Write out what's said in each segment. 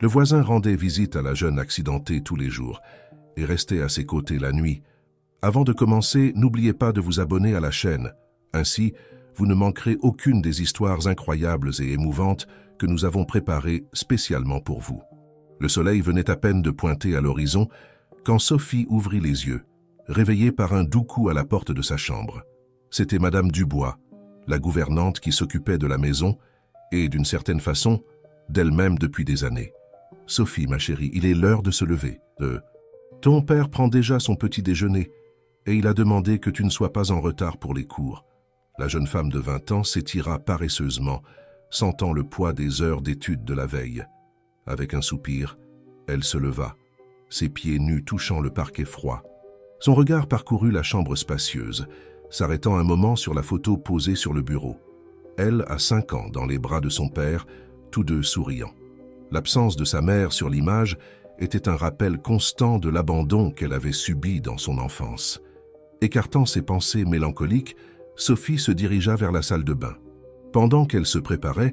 Le voisin rendait visite à la jeune accidentée tous les jours et restait à ses côtés la nuit. Avant de commencer, n'oubliez pas de vous abonner à la chaîne. Ainsi, vous ne manquerez aucune des histoires incroyables et émouvantes que nous avons préparées spécialement pour vous. Le soleil venait à peine de pointer à l'horizon quand Sophie ouvrit les yeux, réveillée par un doux coup à la porte de sa chambre. C'était Madame Dubois, la gouvernante qui s'occupait de la maison et, d'une certaine façon, d'elle-même depuis des années. « Sophie, ma chérie, il est l'heure de se lever. Ton père prend déjà son petit déjeuner et il a demandé que tu ne sois pas en retard pour les cours. » La jeune femme de 20 ans s'étira paresseusement, sentant le poids des heures d'études de la veille. Avec un soupir, elle se leva, ses pieds nus touchant le parquet froid. Son regard parcourut la chambre spacieuse, s'arrêtant un moment sur la photo posée sur le bureau. Elle a 5 ans dans les bras de son père, tous deux souriants. L'absence de sa mère sur l'image était un rappel constant de l'abandon qu'elle avait subi dans son enfance. Écartant ses pensées mélancoliques, Sophie se dirigea vers la salle de bain. Pendant qu'elle se préparait,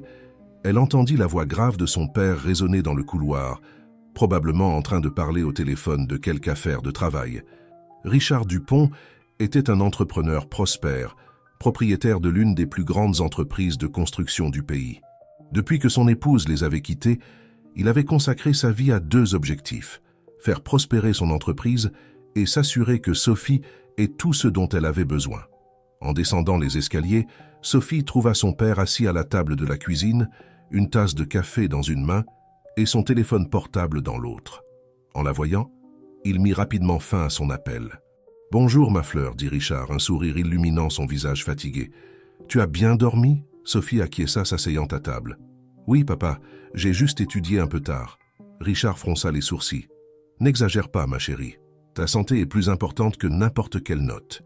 elle entendit la voix grave de son père résonner dans le couloir, probablement en train de parler au téléphone de quelque affaire de travail. Richard Dupont était un entrepreneur prospère, propriétaire de l'une des plus grandes entreprises de construction du pays. Depuis que son épouse les avait quittés, il avait consacré sa vie à 2 objectifs, faire prospérer son entreprise et s'assurer que Sophie ait tout ce dont elle avait besoin. En descendant les escaliers, Sophie trouva son père assis à la table de la cuisine, une tasse de café dans une main et son téléphone portable dans l'autre. En la voyant, il mit rapidement fin à son appel. « Bonjour, ma fleur, » dit Richard, un sourire illuminant son visage fatigué. « Tu as bien dormi ?» Sophie acquiesça, s'asseyant à table. « Oui, papa, j'ai juste étudié un peu tard. » Richard fronça les sourcils. « N'exagère pas, ma chérie. Ta santé est plus importante que n'importe quelle note. »«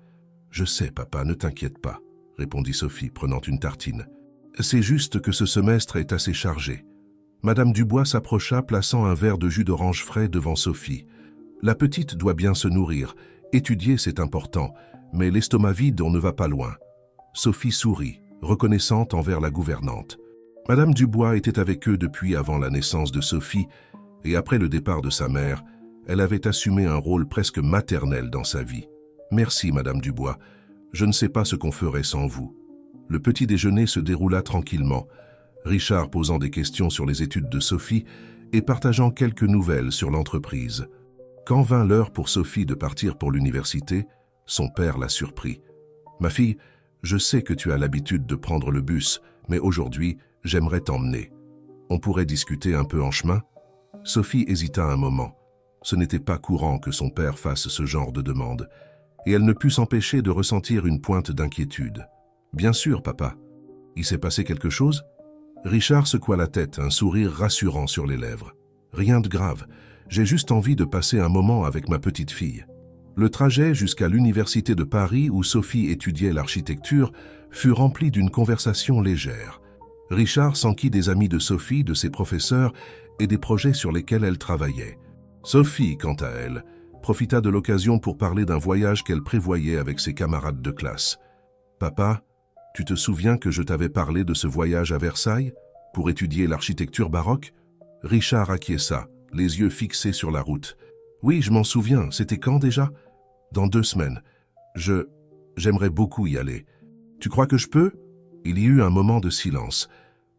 Je sais, papa, ne t'inquiète pas, » répondit Sophie, prenant une tartine. « C'est juste que ce semestre est assez chargé. » Madame Dubois s'approcha, plaçant un verre de jus d'orange frais devant Sophie. « La petite doit bien se nourrir. Étudier, c'est important, mais l'estomac vide, on ne va pas loin. » Sophie sourit, reconnaissante envers la gouvernante. Madame Dubois était avec eux depuis avant la naissance de Sophie, et après le départ de sa mère, elle avait assumé un rôle presque maternel dans sa vie. « Merci, Madame Dubois. Je ne sais pas ce qu'on ferait sans vous. » Le petit déjeuner se déroula tranquillement, Richard posant des questions sur les études de Sophie et partageant quelques nouvelles sur l'entreprise. Quand vint l'heure pour Sophie de partir pour l'université, son père la surprit. « Ma fille, je sais que tu as l'habitude de prendre le bus, mais aujourd'hui, j'aimerais t'emmener. On pourrait discuter un peu en chemin ?» Sophie hésita un moment. Ce n'était pas courant que son père fasse ce genre de demande, et elle ne put s'empêcher de ressentir une pointe d'inquiétude. « Bien sûr, papa. Il s'est passé quelque chose ?» Richard secoua la tête, un sourire rassurant sur les lèvres. « Rien de grave. J'ai juste envie de passer un moment avec ma petite fille. » Le trajet jusqu'à l'université de Paris, où Sophie étudiait l'architecture, fut rempli d'une conversation légère. Richard s'enquit des amis de Sophie, de ses professeurs et des projets sur lesquels elle travaillait. Sophie, quant à elle, profita de l'occasion pour parler d'un voyage qu'elle prévoyait avec ses camarades de classe. « Papa, tu te souviens que je t'avais parlé de ce voyage à Versailles pour étudier l'architecture baroque ?» Richard acquiesça, les yeux fixés sur la route. « Oui, je m'en souviens. C'était quand déjà ?»« Dans 2 semaines. J'aimerais beaucoup y aller. Tu crois que je peux ?» Il y eut un moment de silence.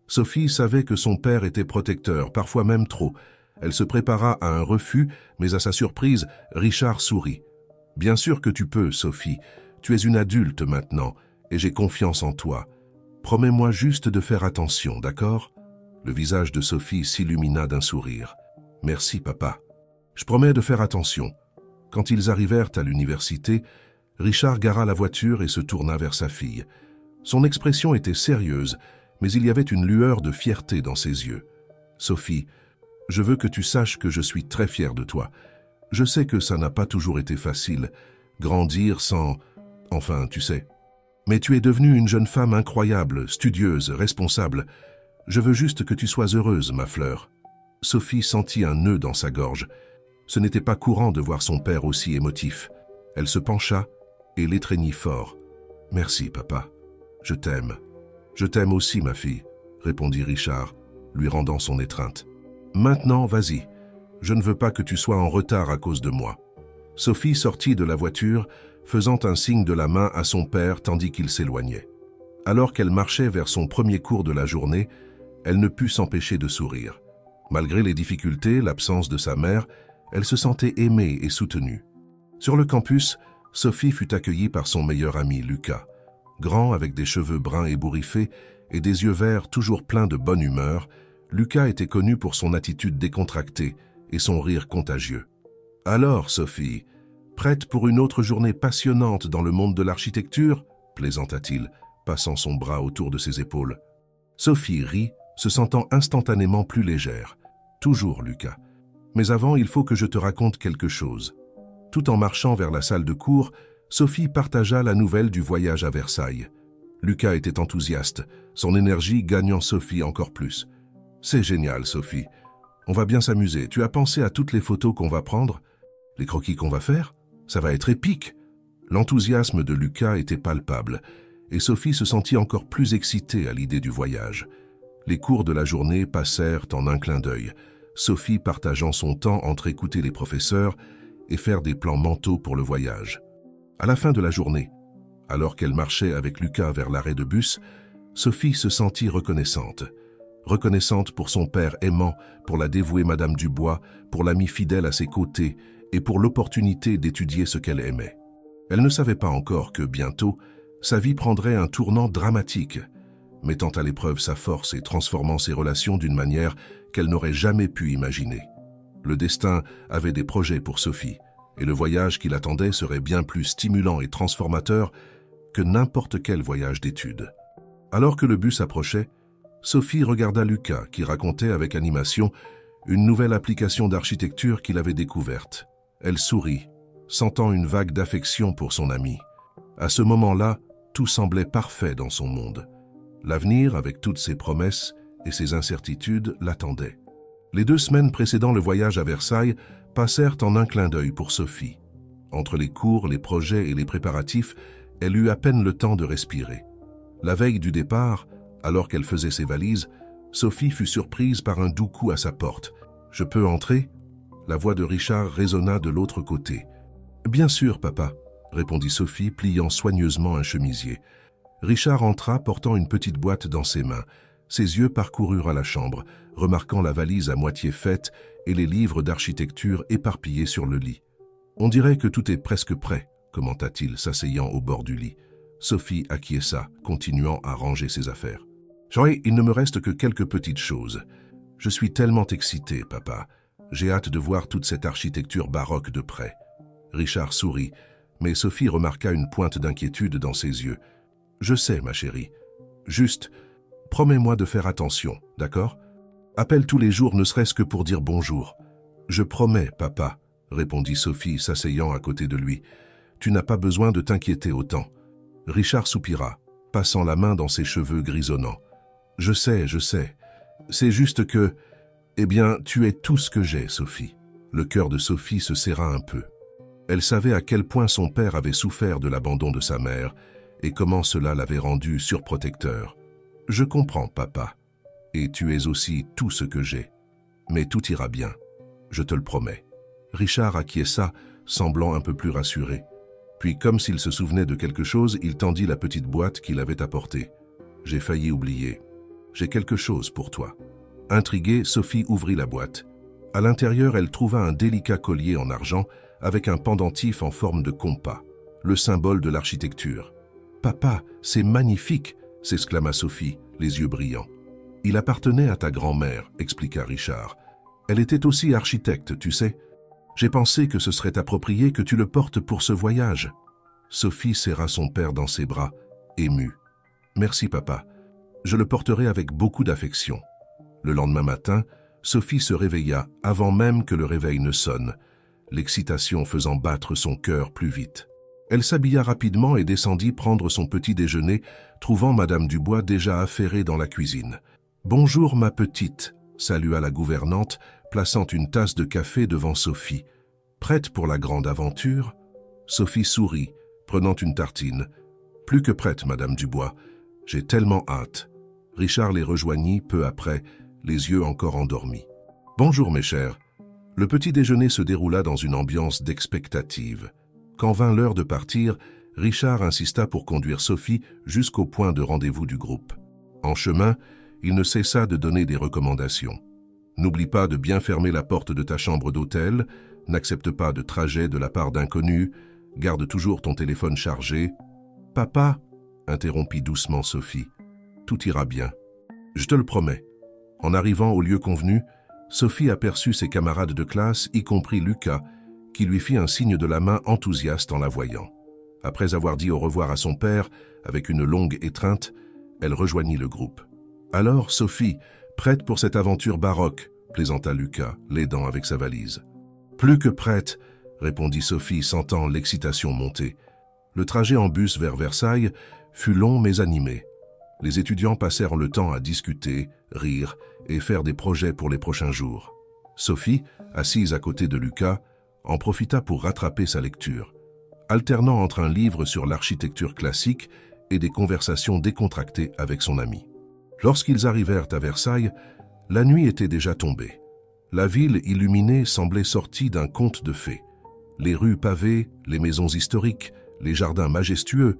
Sophie savait que son père était protecteur, parfois même trop. Elle se prépara à un refus, mais à sa surprise, Richard sourit. « Bien sûr que tu peux, Sophie. Tu es une adulte maintenant, et j'ai confiance en toi. Promets-moi juste de faire attention, d'accord ?» Le visage de Sophie s'illumina d'un sourire. « Merci, papa. Je promets de faire attention. » Quand ils arrivèrent à l'université, Richard gara la voiture et se tourna vers sa fille. Son expression était sérieuse, mais il y avait une lueur de fierté dans ses yeux. « Sophie, je veux que tu saches que je suis très fier de toi. Je sais que ça n'a pas toujours été facile, grandir sans... Enfin, tu sais. Mais tu es devenue une jeune femme incroyable, studieuse, responsable. Je veux juste que tu sois heureuse, ma fleur. » Sophie sentit un nœud dans sa gorge. Ce n'était pas courant de voir son père aussi émotif. Elle se pencha et l'étreignit fort. « Merci, papa. Je t'aime. »« Je t'aime aussi, ma fille, » répondit Richard, lui rendant son étreinte. « Maintenant, vas-y. Je ne veux pas que tu sois en retard à cause de moi. Sophie sortit de la voiture, faisant un signe de la main à son père tandis qu'il s'éloignait. Alors qu'elle marchait vers son premier cours de la journée, elle ne put s'empêcher de sourire. Malgré les difficultés, l'absence de sa mère, elle se sentait aimée et soutenue. Sur le campus, Sophie fut accueillie par son meilleur ami, Lucas. Grand, avec des cheveux bruns ébouriffés et des yeux verts toujours pleins de bonne humeur, Lucas était connu pour son attitude décontractée et son rire contagieux. « Alors, Sophie, prête pour une autre journée passionnante dans le monde de l'architecture ?» plaisanta-t-il, passant son bras autour de ses épaules. Sophie rit, se sentant instantanément plus légère. « Toujours, Lucas. Mais avant, il faut que je te raconte quelque chose. » Tout en marchant vers la salle de cours, Sophie partagea la nouvelle du voyage à Versailles. Lucas était enthousiaste, son énergie gagnant Sophie encore plus. « C'est génial, Sophie. On va bien s'amuser. Tu as pensé à toutes les photos qu'on va prendre? Les croquis qu'on va faire? Ça va être épique. » L'enthousiasme de Lucas était palpable, et Sophie se sentit encore plus excitée à l'idée du voyage. Les cours de la journée passèrent en un clin d'œil, Sophie partageant son temps entre écouter les professeurs et faire des plans mentaux pour le voyage. À la fin de la journée, alors qu'elle marchait avec Lucas vers l'arrêt de bus, Sophie se sentit reconnaissante. Reconnaissante pour son père aimant, pour la dévouée Madame Dubois, pour l'ami fidèle à ses côtés et pour l'opportunité d'étudier ce qu'elle aimait. Elle ne savait pas encore que, bientôt, sa vie prendrait un tournant dramatique, mettant à l'épreuve sa force et transformant ses relations d'une manière qu'elle n'aurait jamais pu imaginer. Le destin avait des projets pour Sophie, et le voyage qui l'attendait serait bien plus stimulant et transformateur que n'importe quel voyage d'études. Alors que le bus approchait, Sophie regarda Lucas qui racontait avec animation une nouvelle application d'architecture qu'il avait découverte. Elle sourit, sentant une vague d'affection pour son ami. À ce moment-là, tout semblait parfait dans son monde. L'avenir, avec toutes ses promesses et ses incertitudes, l'attendait. Les 2 semaines précédant le voyage à Versailles passèrent en un clin d'œil pour Sophie. Entre les cours, les projets et les préparatifs, elle eut à peine le temps de respirer. La veille du départ, alors qu'elle faisait ses valises, Sophie fut surprise par un doux coup à sa porte. « Je peux entrer ?» La voix de Richard résonna de l'autre côté. « Bien sûr, papa », répondit Sophie, pliant soigneusement un chemisier. Richard entra, portant une petite boîte dans ses mains. Ses yeux parcoururent à la chambre, remarquant la valise à moitié faite et les livres d'architecture éparpillés sur le lit. « On dirait que tout est presque prêt », commenta-t-il, s'asseyant au bord du lit. Sophie acquiesça, continuant à ranger ses affaires. « Joey, il ne me reste que quelques petites choses. Je suis tellement excité, papa. J'ai hâte de voir toute cette architecture baroque de près. » Richard sourit, mais Sophie remarqua une pointe d'inquiétude dans ses yeux. « Je sais, ma chérie. Juste, promets-moi de faire attention, d'accord? Appelle tous les jours, ne serait-ce que pour dire bonjour. »« Je promets, papa, » répondit Sophie, s'asseyant à côté de lui. « Tu n'as pas besoin de t'inquiéter autant. » Richard soupira, passant la main dans ses cheveux grisonnants. « Je sais. C'est juste que... Eh bien, tu es tout ce que j'ai, Sophie. » Le cœur de Sophie se serra un peu. Elle savait à quel point son père avait souffert de l'abandon de sa mère et comment cela l'avait rendu surprotecteur. « Je comprends, papa. Et tu es aussi tout ce que j'ai. Mais tout ira bien. Je te le promets. » Richard acquiesça, semblant un peu plus rassuré. Puis, comme s'il se souvenait de quelque chose, il tendit la petite boîte qu'il avait apportée. « J'ai failli oublier. J'ai quelque chose pour toi. » Intriguée, Sophie ouvrit la boîte. À l'intérieur, elle trouva un délicat collier en argent avec un pendentif en forme de compas, le symbole de l'architecture. « Papa, c'est magnifique !» s'exclama Sophie, les yeux brillants. « Il appartenait à ta grand-mère » expliqua Richard. « Elle était aussi architecte, tu sais. J'ai pensé que ce serait approprié que tu le portes pour ce voyage. » Sophie serra son père dans ses bras, émue. « Merci, papa. Je le porterai avec beaucoup d'affection. » Le lendemain matin, Sophie se réveilla avant même que le réveil ne sonne, l'excitation faisant battre son cœur plus vite. Elle s'habilla rapidement et descendit prendre son petit déjeuner, trouvant Madame Dubois déjà affairée dans la cuisine. « Bonjour, ma petite », salua la gouvernante, plaçant une tasse de café devant Sophie. « Prête pour la grande aventure ?» Sophie sourit, prenant une tartine. « Plus que prête, Madame Dubois. J'ai tellement hâte. » Richard les rejoignit peu après, les yeux encore endormis. Bonjour mes chers. Le petit déjeuner se déroula dans une ambiance d'expectative. Quand vint l'heure de partir, Richard insista pour conduire Sophie jusqu'au point de rendez-vous du groupe. En chemin, il ne cessa de donner des recommandations. N'oublie pas de bien fermer la porte de ta chambre d'hôtel, n'accepte pas de trajet de la part d'inconnus, garde toujours ton téléphone chargé. « Papa » interrompit doucement Sophie. « Tout ira bien. Je te le promets. » En arrivant au lieu convenu, Sophie aperçut ses camarades de classe, y compris Lucas, qui lui fit un signe de la main enthousiaste en la voyant. Après avoir dit au revoir à son père, avec une longue étreinte, elle rejoignit le groupe. « Alors, Sophie, prête pour cette aventure baroque ?» plaisanta Lucas, l'aidant avec sa valise. « Plus que prête !» répondit Sophie, sentant l'excitation monter. Le trajet en bus vers Versailles fut long mais animé. Les étudiants passèrent le temps à discuter, rire et faire des projets pour les prochains jours. Sophie, assise à côté de Lucas, en profita pour rattraper sa lecture, alternant entre un livre sur l'architecture classique et des conversations décontractées avec son ami. Lorsqu'ils arrivèrent à Versailles, la nuit était déjà tombée. La ville illuminée semblait sortie d'un conte de fées. Les rues pavées, les maisons historiques, les jardins majestueux,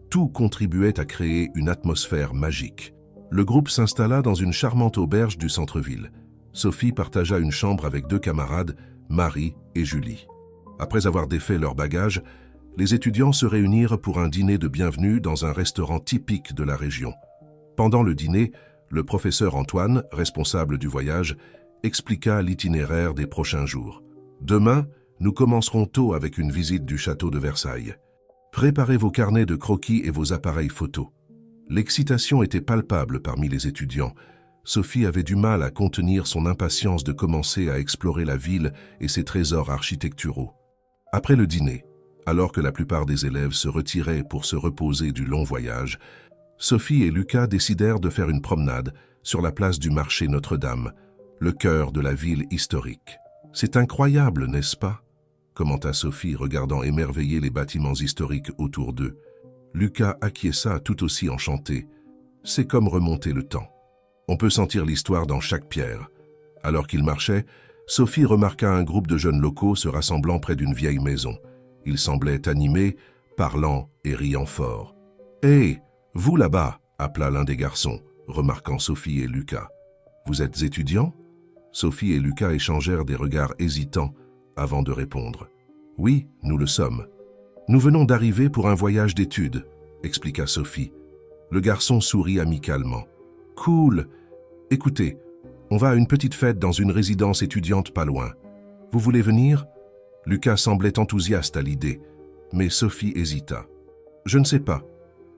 tout contribuait à créer une atmosphère magique. Le groupe s'installa dans une charmante auberge du centre-ville. Sophie partagea une chambre avec 2 camarades, Marie et Julie. Après avoir défait leurs bagages, les étudiants se réunirent pour un dîner de bienvenue dans un restaurant typique de la région. Pendant le dîner, le professeur Antoine, responsable du voyage, expliqua l'itinéraire des prochains jours. « Demain, nous commencerons tôt avec une visite du château de Versailles. Préparez vos carnets de croquis et vos appareils photos. » L'excitation était palpable parmi les étudiants. Sophie avait du mal à contenir son impatience de commencer à explorer la ville et ses trésors architecturaux. Après le dîner, alors que la plupart des élèves se retiraient pour se reposer du long voyage, Sophie et Lucas décidèrent de faire une promenade sur la place du marché Notre-Dame, le cœur de la ville historique. « C'est incroyable, n'est-ce pas ?» commenta Sophie, regardant émerveillée les bâtiments historiques autour d'eux. Lucas acquiesça tout aussi enchanté. C'est comme remonter le temps. On peut sentir l'histoire dans chaque pierre. Alors qu'ils marchaient, Sophie remarqua un groupe de jeunes locaux se rassemblant près d'une vieille maison. Ils semblaient animés, parlant et riant fort. « Hé, vous là-bas !» appela l'un des garçons, remarquant Sophie et Lucas. « Vous êtes étudiants ?» Sophie et Lucas échangèrent des regards hésitants avant de répondre. « Oui, nous le sommes. Nous venons d'arriver pour un voyage d'études, » expliqua Sophie. Le garçon sourit amicalement. « Cool. Écoutez, on va à une petite fête dans une résidence étudiante pas loin. Vous voulez venir ?» Lucas semblait enthousiaste à l'idée, mais Sophie hésita. « Je ne sais pas.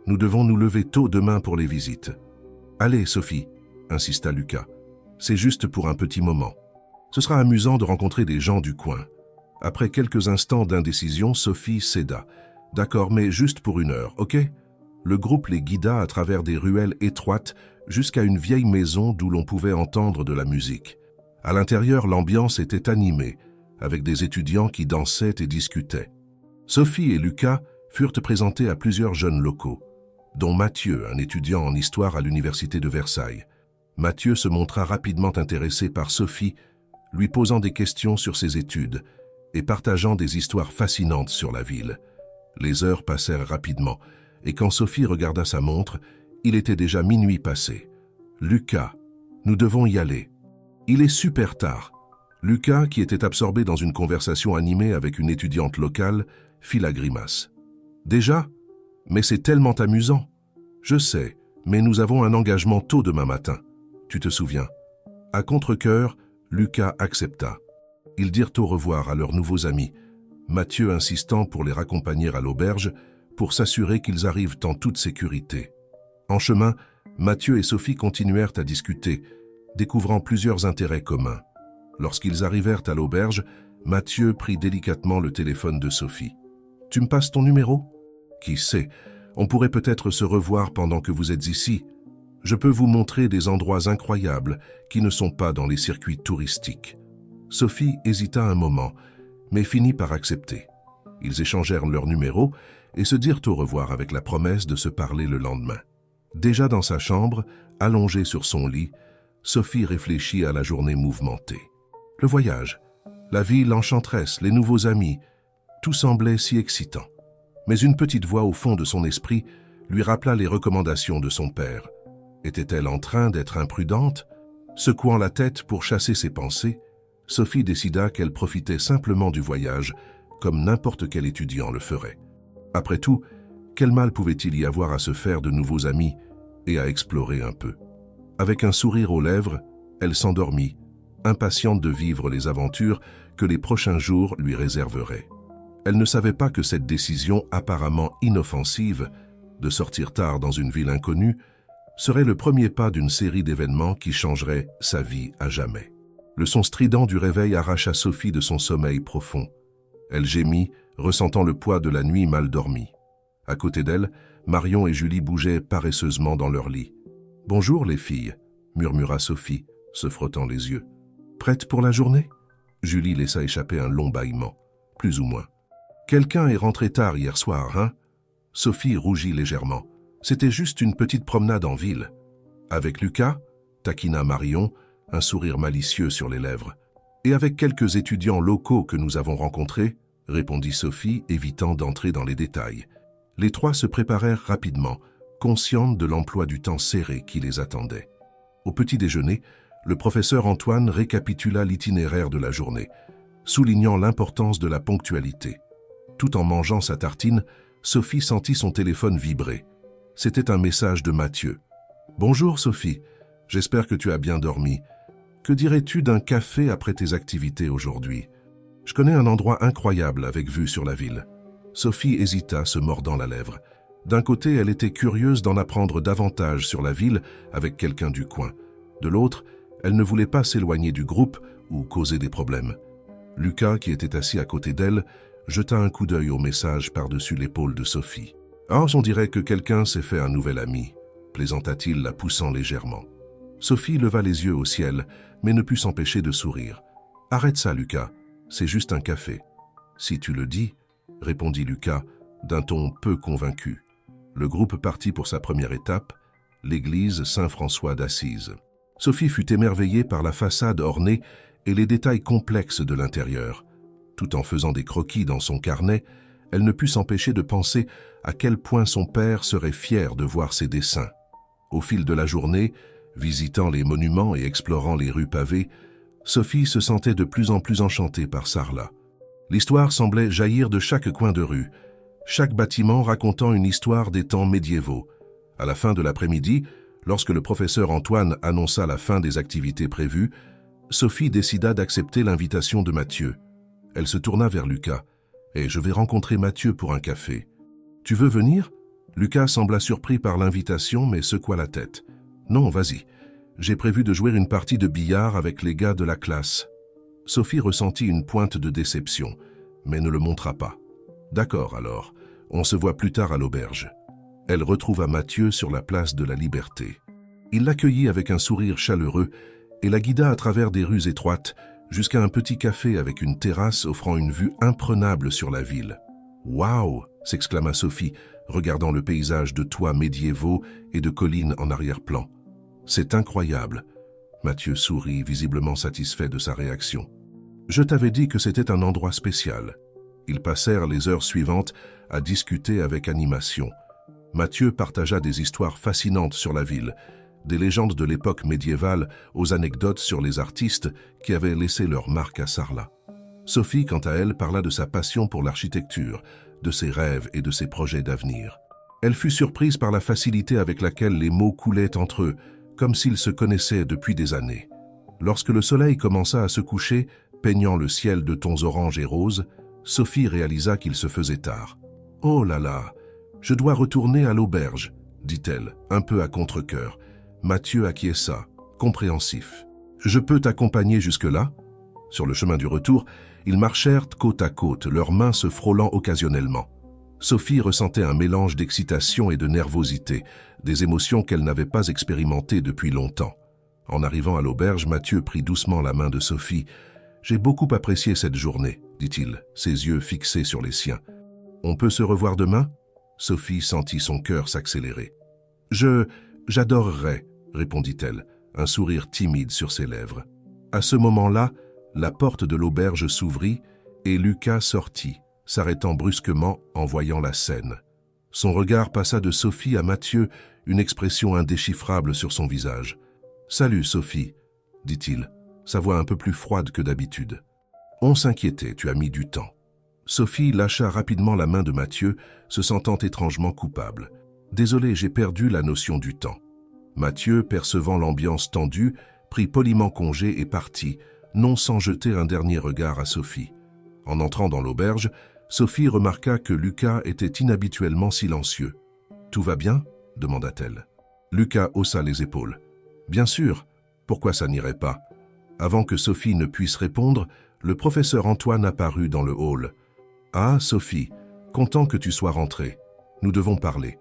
Nous devons nous lever tôt demain pour les visites. »« Allez, Sophie, » insista Lucas. « C'est juste pour un petit moment. Ce sera amusant de rencontrer des gens du coin. » Après quelques instants d'indécision, Sophie céda. « D'accord, mais juste pour 1 heure, ok ?» Le groupe les guida à travers des ruelles étroites jusqu'à une vieille maison d'où l'on pouvait entendre de la musique. À l'intérieur, l'ambiance était animée, avec des étudiants qui dansaient et discutaient. Sophie et Lucas furent présentés à plusieurs jeunes locaux, dont Mathieu, un étudiant en histoire à l'université de Versailles. Mathieu se montra rapidement intéressé par Sophie, lui posant des questions sur ses études et partageant des histoires fascinantes sur la ville. Les heures passèrent rapidement, et quand Sophie regarda sa montre, il était déjà minuit passé. « Lucas, nous devons y aller. Il est super tard. » Lucas, qui était absorbé dans une conversation animée avec une étudiante locale, fit la grimace. « Déjà ? Mais c'est tellement amusant. Je sais, mais nous avons un engagement tôt demain matin. Tu te souviens ?» À contre-cœur, Lucas accepta. Ils dirent au revoir à leurs nouveaux amis, Mathieu insistant pour les raccompagner à l'auberge pour s'assurer qu'ils arrivent en toute sécurité. En chemin, Mathieu et Sophie continuèrent à discuter, découvrant plusieurs intérêts communs. Lorsqu'ils arrivèrent à l'auberge, Mathieu prit délicatement le téléphone de Sophie. « Tu me passes ton numéro ? Qui sait, on pourrait peut-être se revoir pendant que vous êtes ici. Je peux vous montrer des endroits incroyables qui ne sont pas dans les circuits touristiques. » Sophie hésita un moment, mais finit par accepter. Ils échangèrent leurs numéros et se dirent au revoir avec la promesse de se parler le lendemain. Déjà dans sa chambre, allongée sur son lit, Sophie réfléchit à la journée mouvementée. Le voyage, la ville enchanteresse, les nouveaux amis, tout semblait si excitant. Mais une petite voix au fond de son esprit lui rappela les recommandations de son père. Était-elle en train d'être imprudente? Secouant la tête pour chasser ses pensées, Sophie décida qu'elle profitait simplement du voyage, comme n'importe quel étudiant le ferait. Après tout, quel mal pouvait-il y avoir à se faire de nouveaux amis et à explorer un peu? Avec un sourire aux lèvres, elle s'endormit, impatiente de vivre les aventures que les prochains jours lui réserveraient. Elle ne savait pas que cette décision apparemment inoffensive, de sortir tard dans une ville inconnue, serait le premier pas d'une série d'événements qui changerait sa vie à jamais. Le son strident du réveil arracha Sophie de son sommeil profond. Elle gémit, ressentant le poids de la nuit mal dormie. À côté d'elle, Marion et Julie bougeaient paresseusement dans leur lit. « Bonjour les filles », murmura Sophie, se frottant les yeux. « Prête pour la journée ?» Julie laissa échapper un long bâillement, plus ou moins. « Quelqu'un est rentré tard hier soir, hein ?» Sophie rougit légèrement. C'était juste une petite promenade en ville. « Avec Lucas ?» taquina Marion, un sourire malicieux sur les lèvres. « Et avec quelques étudiants locaux que nous avons rencontrés ?» répondit Sophie, évitant d'entrer dans les détails. Les trois se préparèrent rapidement, conscientes de l'emploi du temps serré qui les attendait. Au petit déjeuner, le professeur Antoine récapitula l'itinéraire de la journée, soulignant l'importance de la ponctualité. Tout en mangeant sa tartine, Sophie sentit son téléphone vibrer. C'était un message de Mathieu. « Bonjour Sophie, j'espère que tu as bien dormi. Que dirais-tu d'un café après tes activités aujourd'hui? Je connais un endroit incroyable avec vue sur la ville. » Sophie hésita, se mordant la lèvre. D'un côté, elle était curieuse d'en apprendre davantage sur la ville avec quelqu'un du coin. De l'autre, elle ne voulait pas s'éloigner du groupe ou causer des problèmes. Lucas, qui était assis à côté d'elle, jeta un coup d'œil au message par-dessus l'épaule de Sophie. « Ah, on dirait que quelqu'un s'est fait un nouvel ami », plaisanta-t-il, la poussant légèrement. Sophie leva les yeux au ciel, mais ne put s'empêcher de sourire. « Arrête ça, Lucas, c'est juste un café. »« Si tu le dis, » répondit Lucas, d'un ton peu convaincu. Le groupe partit pour sa première étape, l'église Saint-François d'Assise. Sophie fut émerveillée par la façade ornée et les détails complexes de l'intérieur. Tout en faisant des croquis dans son carnet, elle ne put s'empêcher de penser à quel point son père serait fier de voir ses dessins. Au fil de la journée, visitant les monuments et explorant les rues pavées, Sophie se sentait de plus en plus enchantée par Sarlat. L'histoire semblait jaillir de chaque coin de rue, chaque bâtiment racontant une histoire des temps médiévaux. À la fin de l'après-midi, lorsque le professeur Antoine annonça la fin des activités prévues, Sophie décida d'accepter l'invitation de Mathieu. Elle se tourna vers Lucas. « Et je vais rencontrer Mathieu pour un café. Tu veux venir ?» Lucas sembla surpris par l'invitation, mais secoua la tête. « Non, vas-y. J'ai prévu de jouer une partie de billard avec les gars de la classe. » Sophie ressentit une pointe de déception, mais ne le montra pas. « D'accord alors, on se voit plus tard à l'auberge. » Elle retrouva Mathieu sur la place de la Liberté. Il l'accueillit avec un sourire chaleureux et la guida à travers des rues étroites jusqu'à un petit café avec une terrasse offrant une vue imprenable sur la ville. « Waouh !» s'exclama Sophie, regardant le paysage de toits médiévaux et de collines en arrière-plan. « C'est incroyable !» Mathieu sourit, visiblement satisfait de sa réaction. « Je t'avais dit que c'était un endroit spécial. » Ils passèrent les heures suivantes à discuter avec animation. Mathieu partagea des histoires fascinantes sur la ville, des légendes de l'époque médiévale aux anecdotes sur les artistes qui avaient laissé leur marque à Sarlat. Sophie, quant à elle, parla de sa passion pour l'architecture, de ses rêves et de ses projets d'avenir. Elle fut surprise par la facilité avec laquelle les mots coulaient entre eux, comme s'ils se connaissaient depuis des années. Lorsque le soleil commença à se coucher, peignant le ciel de tons orange et rose, Sophie réalisa qu'il se faisait tard. « Oh là là, je dois retourner à l'auberge », dit-elle, un peu à contre-cœur. Mathieu acquiesça, compréhensif. « Je peux t'accompagner jusque-là ?» Sur le chemin du retour, ils marchèrent côte à côte, leurs mains se frôlant occasionnellement. Sophie ressentait un mélange d'excitation et de nervosité, des émotions qu'elle n'avait pas expérimentées depuis longtemps. En arrivant à l'auberge, Mathieu prit doucement la main de Sophie. « J'ai beaucoup apprécié cette journée, » dit-il, ses yeux fixés sur les siens. « On peut se revoir demain ?» Sophie sentit son cœur s'accélérer. « J'adorerais, » répondit-elle, un sourire timide sur ses lèvres. À ce moment-là, La porte de l'auberge s'ouvrit et Lucas sortit, s'arrêtant brusquement en voyant la scène. Son regard passa de Sophie à Mathieu, une expression indéchiffrable sur son visage. « Salut, Sophie », dit-il, sa voix un peu plus froide que d'habitude. « On s'inquiétait, tu as mis du temps. » Sophie lâcha rapidement la main de Mathieu, se sentant étrangement coupable. « Désolé, j'ai perdu la notion du temps. » Mathieu, percevant l'ambiance tendue, prit poliment congé et partit, non sans jeter un dernier regard à Sophie. En entrant dans l'auberge, Sophie remarqua que Lucas était inhabituellement silencieux. « Tout va bien ?» demanda-t-elle. Lucas haussa les épaules. « Bien sûr, pourquoi ça n'irait pas ?» Avant que Sophie ne puisse répondre, le professeur Antoine apparut dans le hall. « Ah, Sophie, content que tu sois rentrée. Nous devons parler. »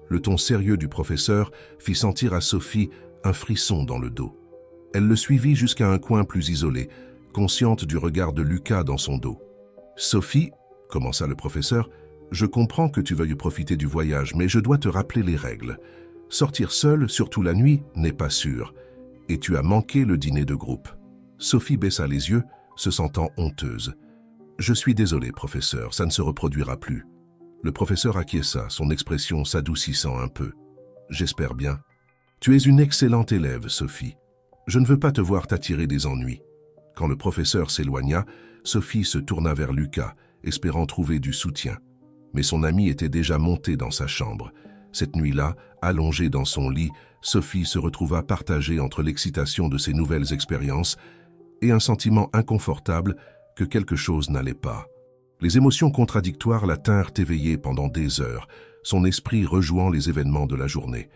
Le ton sérieux du professeur fit sentir à Sophie un frisson dans le dos. Elle le suivit jusqu'à un coin plus isolé, consciente du regard de Lucas dans son dos. « Sophie, » commença le professeur, « je comprends que tu veuilles profiter du voyage, mais je dois te rappeler les règles. Sortir seule, surtout la nuit, n'est pas sûr. Et tu as manqué le dîner de groupe. » Sophie baissa les yeux, se sentant honteuse. « Je suis désolé, professeur, ça ne se reproduira plus. » Le professeur acquiesça, son expression s'adoucissant un peu. « J'espère bien. Tu es une excellente élève, Sophie. Je ne veux pas te voir t'attirer des ennuis. » Quand le professeur s'éloigna, Sophie se tourna vers Lucas, espérant trouver du soutien. Mais son ami était déjà monté dans sa chambre. Cette nuit-là, allongée dans son lit, Sophie se retrouva partagée entre l'excitation de ses nouvelles expériences et un sentiment inconfortable que quelque chose n'allait pas. Les émotions contradictoires la tinrent éveillée pendant des heures, son esprit rejouant les événements de la journée.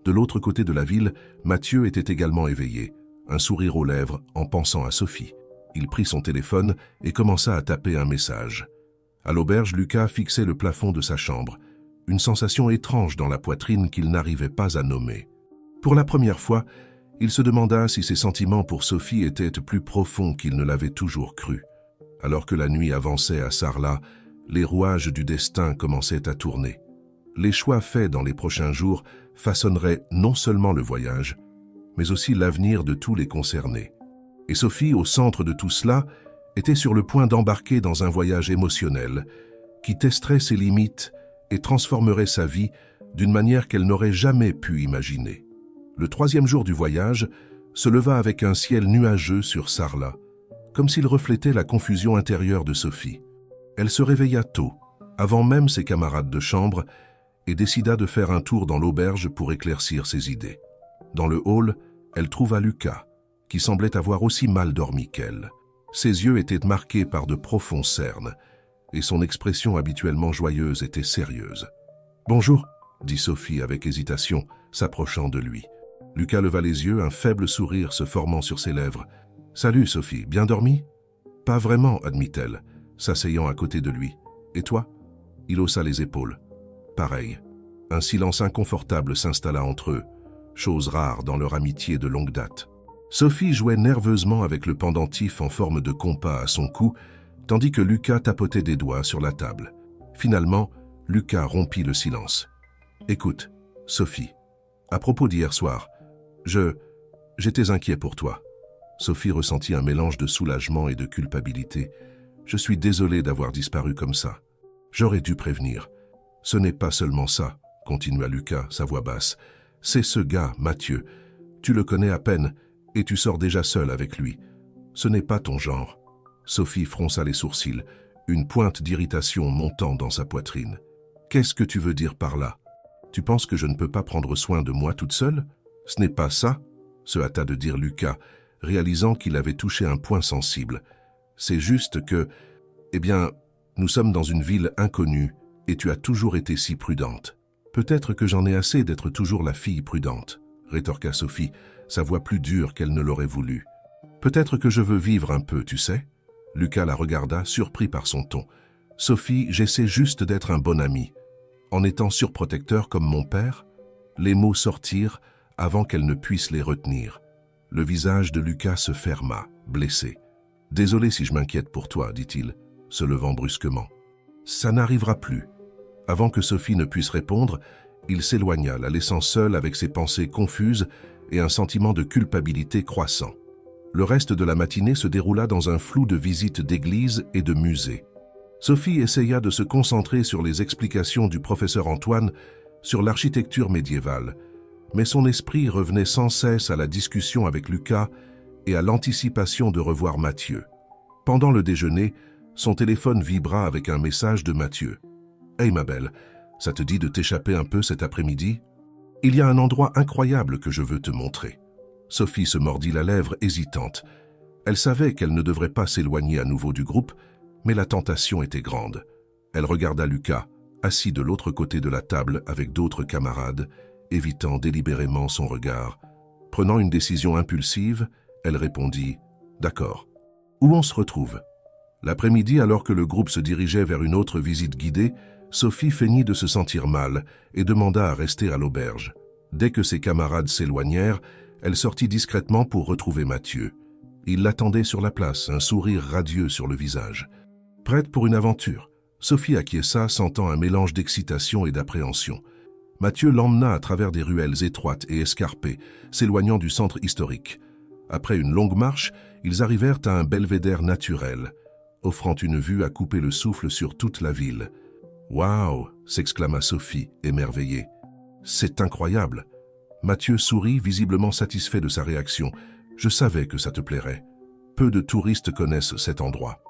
De l'autre côté de la ville, Mathieu était également éveillé, un sourire aux lèvres en pensant à Sophie. Il prit son téléphone et commença à taper un message. À l'auberge, Lucas fixait le plafond de sa chambre, une sensation étrange dans la poitrine qu'il n'arrivait pas à nommer. Pour la première fois, il se demanda si ses sentiments pour Sophie étaient plus profonds qu'il ne l'avait toujours cru. Alors que la nuit avançait à Sarlat, les rouages du destin commençaient à tourner. Les choix faits dans les prochains jours façonneraient non seulement le voyage, mais aussi l'avenir de tous les concernés. Et Sophie, au centre de tout cela, était sur le point d'embarquer dans un voyage émotionnel qui testerait ses limites et transformerait sa vie d'une manière qu'elle n'aurait jamais pu imaginer. Le 3e jour du voyage se leva avec un ciel nuageux sur Sarlat, comme s'il reflétait la confusion intérieure de Sophie. Elle se réveilla tôt, avant même ses camarades de chambre, et décida de faire un tour dans l'auberge pour éclaircir ses idées. Dans le hall, elle trouva Lucas, qui semblait avoir aussi mal dormi qu'elle. Ses yeux étaient marqués par de profonds cernes, et son expression habituellement joyeuse était sérieuse. « Bonjour », dit Sophie avec hésitation, s'approchant de lui. Lucas leva les yeux, un faible sourire se formant sur ses lèvres. « Salut Sophie, bien dormi ?»« Pas vraiment, admit-elle, s'asseyant à côté de lui. Et toi ?» Il haussa les épaules. « Pareil. » Un silence inconfortable s'installa entre eux, chose rare dans leur amitié de longue date. Sophie jouait nerveusement avec le pendentif en forme de compas à son cou, tandis que Lucas tapotait des doigts sur la table. Finalement, Lucas rompit le silence. « Écoute, Sophie, à propos d'hier soir, j'étais inquiet pour toi. » Sophie ressentit un mélange de soulagement et de culpabilité. « Je suis désolé d'avoir disparu comme ça. J'aurais dû prévenir. »« Ce n'est pas seulement ça, » continua Lucas, sa voix basse. « C'est ce gars, Mathieu. Tu le connais à peine et tu sors déjà seul avec lui. Ce n'est pas ton genre. » Sophie fronça les sourcils, une pointe d'irritation montant dans sa poitrine. « Qu'est-ce que tu veux dire par là? Tu penses que je ne peux pas prendre soin de moi toute seule? Ce n'est pas ça, » se hâta de dire Lucas, réalisant qu'il avait touché un point sensible. « C'est juste que, eh bien, nous sommes dans une ville inconnue et tu as toujours été si prudente. »« Peut-être que j'en ai assez d'être toujours la fille prudente, » rétorqua Sophie, sa voix plus dure qu'elle ne l'aurait voulu. « Peut-être que je veux vivre un peu, tu sais ?» Lucas la regarda, surpris par son ton. « Sophie, j'essaie juste d'être un bon ami. En étant surprotecteur comme mon père ?» Les mots sortirent avant qu'elle ne puisse les retenir. Le visage de Lucas se ferma, blessé. « Désolé si je m'inquiète pour toi, » dit-il, se levant brusquement. « Ça n'arrivera plus. » Avant que Sophie ne puisse répondre, il s'éloigna, la laissant seule avec ses pensées confuses et un sentiment de culpabilité croissant. Le reste de la matinée se déroula dans un flou de visites d'églises et de musées. Sophie essaya de se concentrer sur les explications du professeur Antoine sur l'architecture médiévale, mais son esprit revenait sans cesse à la discussion avec Lucas et à l'anticipation de revoir Mathieu. Pendant le déjeuner, son téléphone vibra avec un message de Mathieu. « Hey ma belle, ça te dit de t'échapper un peu cet après-midi? Il y a un endroit incroyable que je veux te montrer. » Sophie se mordit la lèvre hésitante. Elle savait qu'elle ne devrait pas s'éloigner à nouveau du groupe, mais la tentation était grande. Elle regarda Lucas, assis de l'autre côté de la table avec d'autres camarades, évitant délibérément son regard. Prenant une décision impulsive, elle répondit « D'accord. Où on se retrouve ?» L'après-midi, alors que le groupe se dirigeait vers une autre visite guidée, Sophie feignit de se sentir mal et demanda à rester à l'auberge. Dès que ses camarades s'éloignèrent, elle sortit discrètement pour retrouver Mathieu. Il l'attendait sur la place, un sourire radieux sur le visage. Prête pour une aventure, Sophie acquiesça, sentant un mélange d'excitation et d'appréhension. Mathieu l'emmena à travers des ruelles étroites et escarpées, s'éloignant du centre historique. Après une longue marche, ils arrivèrent à un belvédère naturel, offrant une vue à couper le souffle sur toute la ville. « Waouh !» s'exclama Sophie, émerveillée. « C'est incroyable !» Mathieu sourit, visiblement satisfait de sa réaction. « Je savais que ça te plairait. Peu de touristes connaissent cet endroit. »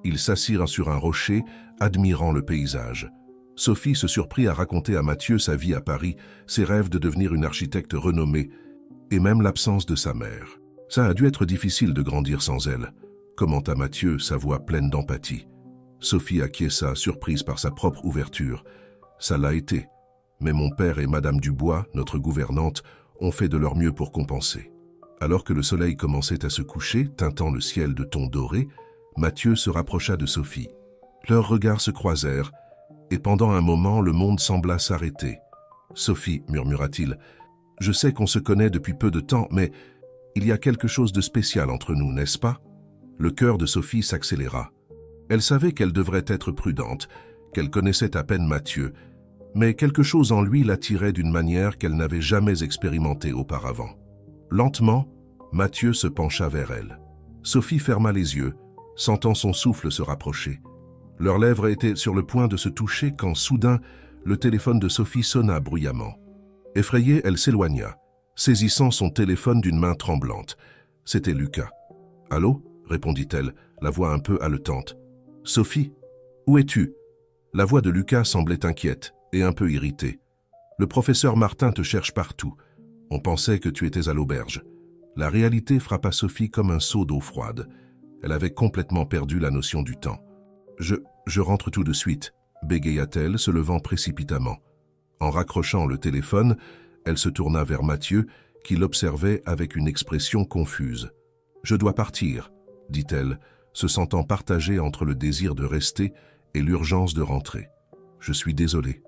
Ils s'assirent sur un rocher, admirant le paysage. Sophie se surprit à raconter à Mathieu sa vie à Paris, ses rêves de devenir une architecte renommée, et même l'absence de sa mère. « Ça a dû être difficile de grandir sans elle », commenta Mathieu, sa voix pleine d'empathie. Sophie acquiesça, surprise par sa propre ouverture. « Ça l'a été. Mais mon père et Madame Dubois, notre gouvernante, ont fait de leur mieux pour compenser. » Alors que le soleil commençait à se coucher, teintant le ciel de tons dorés, Mathieu se rapprocha de Sophie. Leurs regards se croisèrent, et pendant un moment, le monde sembla s'arrêter. « Sophie, murmura-t-il, je sais qu'on se connaît depuis peu de temps, mais il y a quelque chose de spécial entre nous, n'est-ce pas ?» Le cœur de Sophie s'accéléra. Elle savait qu'elle devrait être prudente, qu'elle connaissait à peine Mathieu, mais quelque chose en lui l'attirait d'une manière qu'elle n'avait jamais expérimentée auparavant. Lentement, Mathieu se pencha vers elle. Sophie ferma les yeux, sentant son souffle se rapprocher. Leurs lèvres étaient sur le point de se toucher quand soudain, le téléphone de Sophie sonna bruyamment. Effrayée, elle s'éloigna, saisissant son téléphone d'une main tremblante. C'était Lucas. « Allô ?» répondit-elle, la voix un peu haletante. « Sophie, où es-tu » La voix de Lucas semblait inquiète et un peu irritée. « Le professeur Martin te cherche partout. On pensait que tu étais à l'auberge. » La réalité frappa Sophie comme un seau d'eau froide. Elle avait complètement perdu la notion du temps. « Je rentre tout de suite », bégaya-t-elle, se levant précipitamment. En raccrochant le téléphone, elle se tourna vers Mathieu, qui l'observait avec une expression confuse. « Je dois partir », dit-elle, se sentant partagée entre le désir de rester et l'urgence de rentrer. « Je suis désolée. »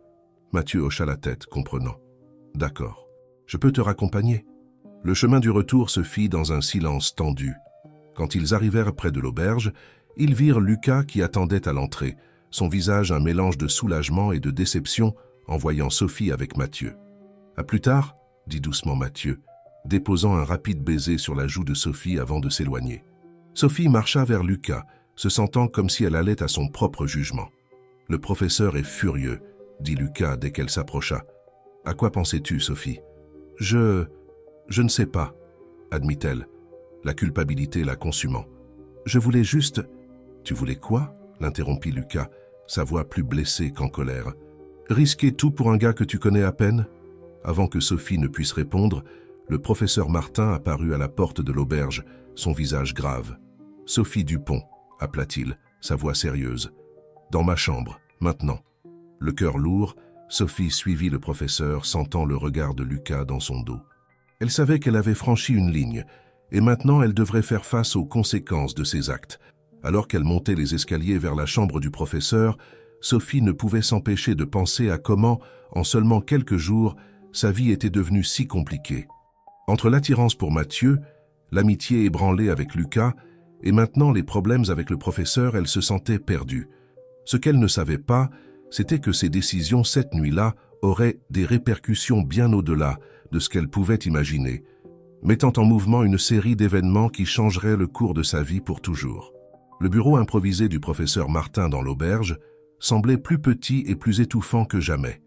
Mathieu hocha la tête, comprenant. « D'accord. Je peux te raccompagner ?» Le chemin du retour se fit dans un silence tendu. Quand ils arrivèrent près de l'auberge, ils virent Lucas qui attendait à l'entrée, son visage un mélange de soulagement et de déception en voyant Sophie avec Mathieu. « À plus tard » dit doucement Mathieu, déposant un rapide baiser sur la joue de Sophie avant de s'éloigner. Sophie marcha vers Lucas, se sentant comme si elle allait à son propre jugement. « Le professeur est furieux » dit Lucas dès qu'elle s'approcha. « À quoi pensais-tu, Sophie ?»« Je ne sais pas, » admit-elle, la culpabilité la consumant. « Je voulais juste... »« Tu voulais quoi ?» l'interrompit Lucas, sa voix plus blessée qu'en colère. « Risquer tout pour un gars que tu connais à peine ?» Avant que Sophie ne puisse répondre, le professeur Martin apparut à la porte de l'auberge, son visage grave. « Sophie Dupont » appela-t-il, sa voix sérieuse. « Dans ma chambre, maintenant. » Le cœur lourd, Sophie suivit le professeur, sentant le regard de Lucas dans son dos. Elle savait qu'elle avait franchi une ligne, et maintenant elle devrait faire face aux conséquences de ses actes. Alors qu'elle montait les escaliers vers la chambre du professeur, Sophie ne pouvait s'empêcher de penser à comment, en seulement quelques jours, sa vie était devenue si compliquée. Entre l'attirance pour Mathieu, l'amitié ébranlée avec Lucas, et maintenant les problèmes avec le professeur, elle se sentait perdue. Ce qu'elle ne savait pas, c'était que ses décisions cette nuit-là auraient des répercussions bien au-delà de ce qu'elle pouvait imaginer. mettant en mouvement une série d'événements qui changeraient le cours de sa vie pour toujours. Le bureau improvisé du professeur Martin dans l'auberge semblait plus petit et plus étouffant que jamais.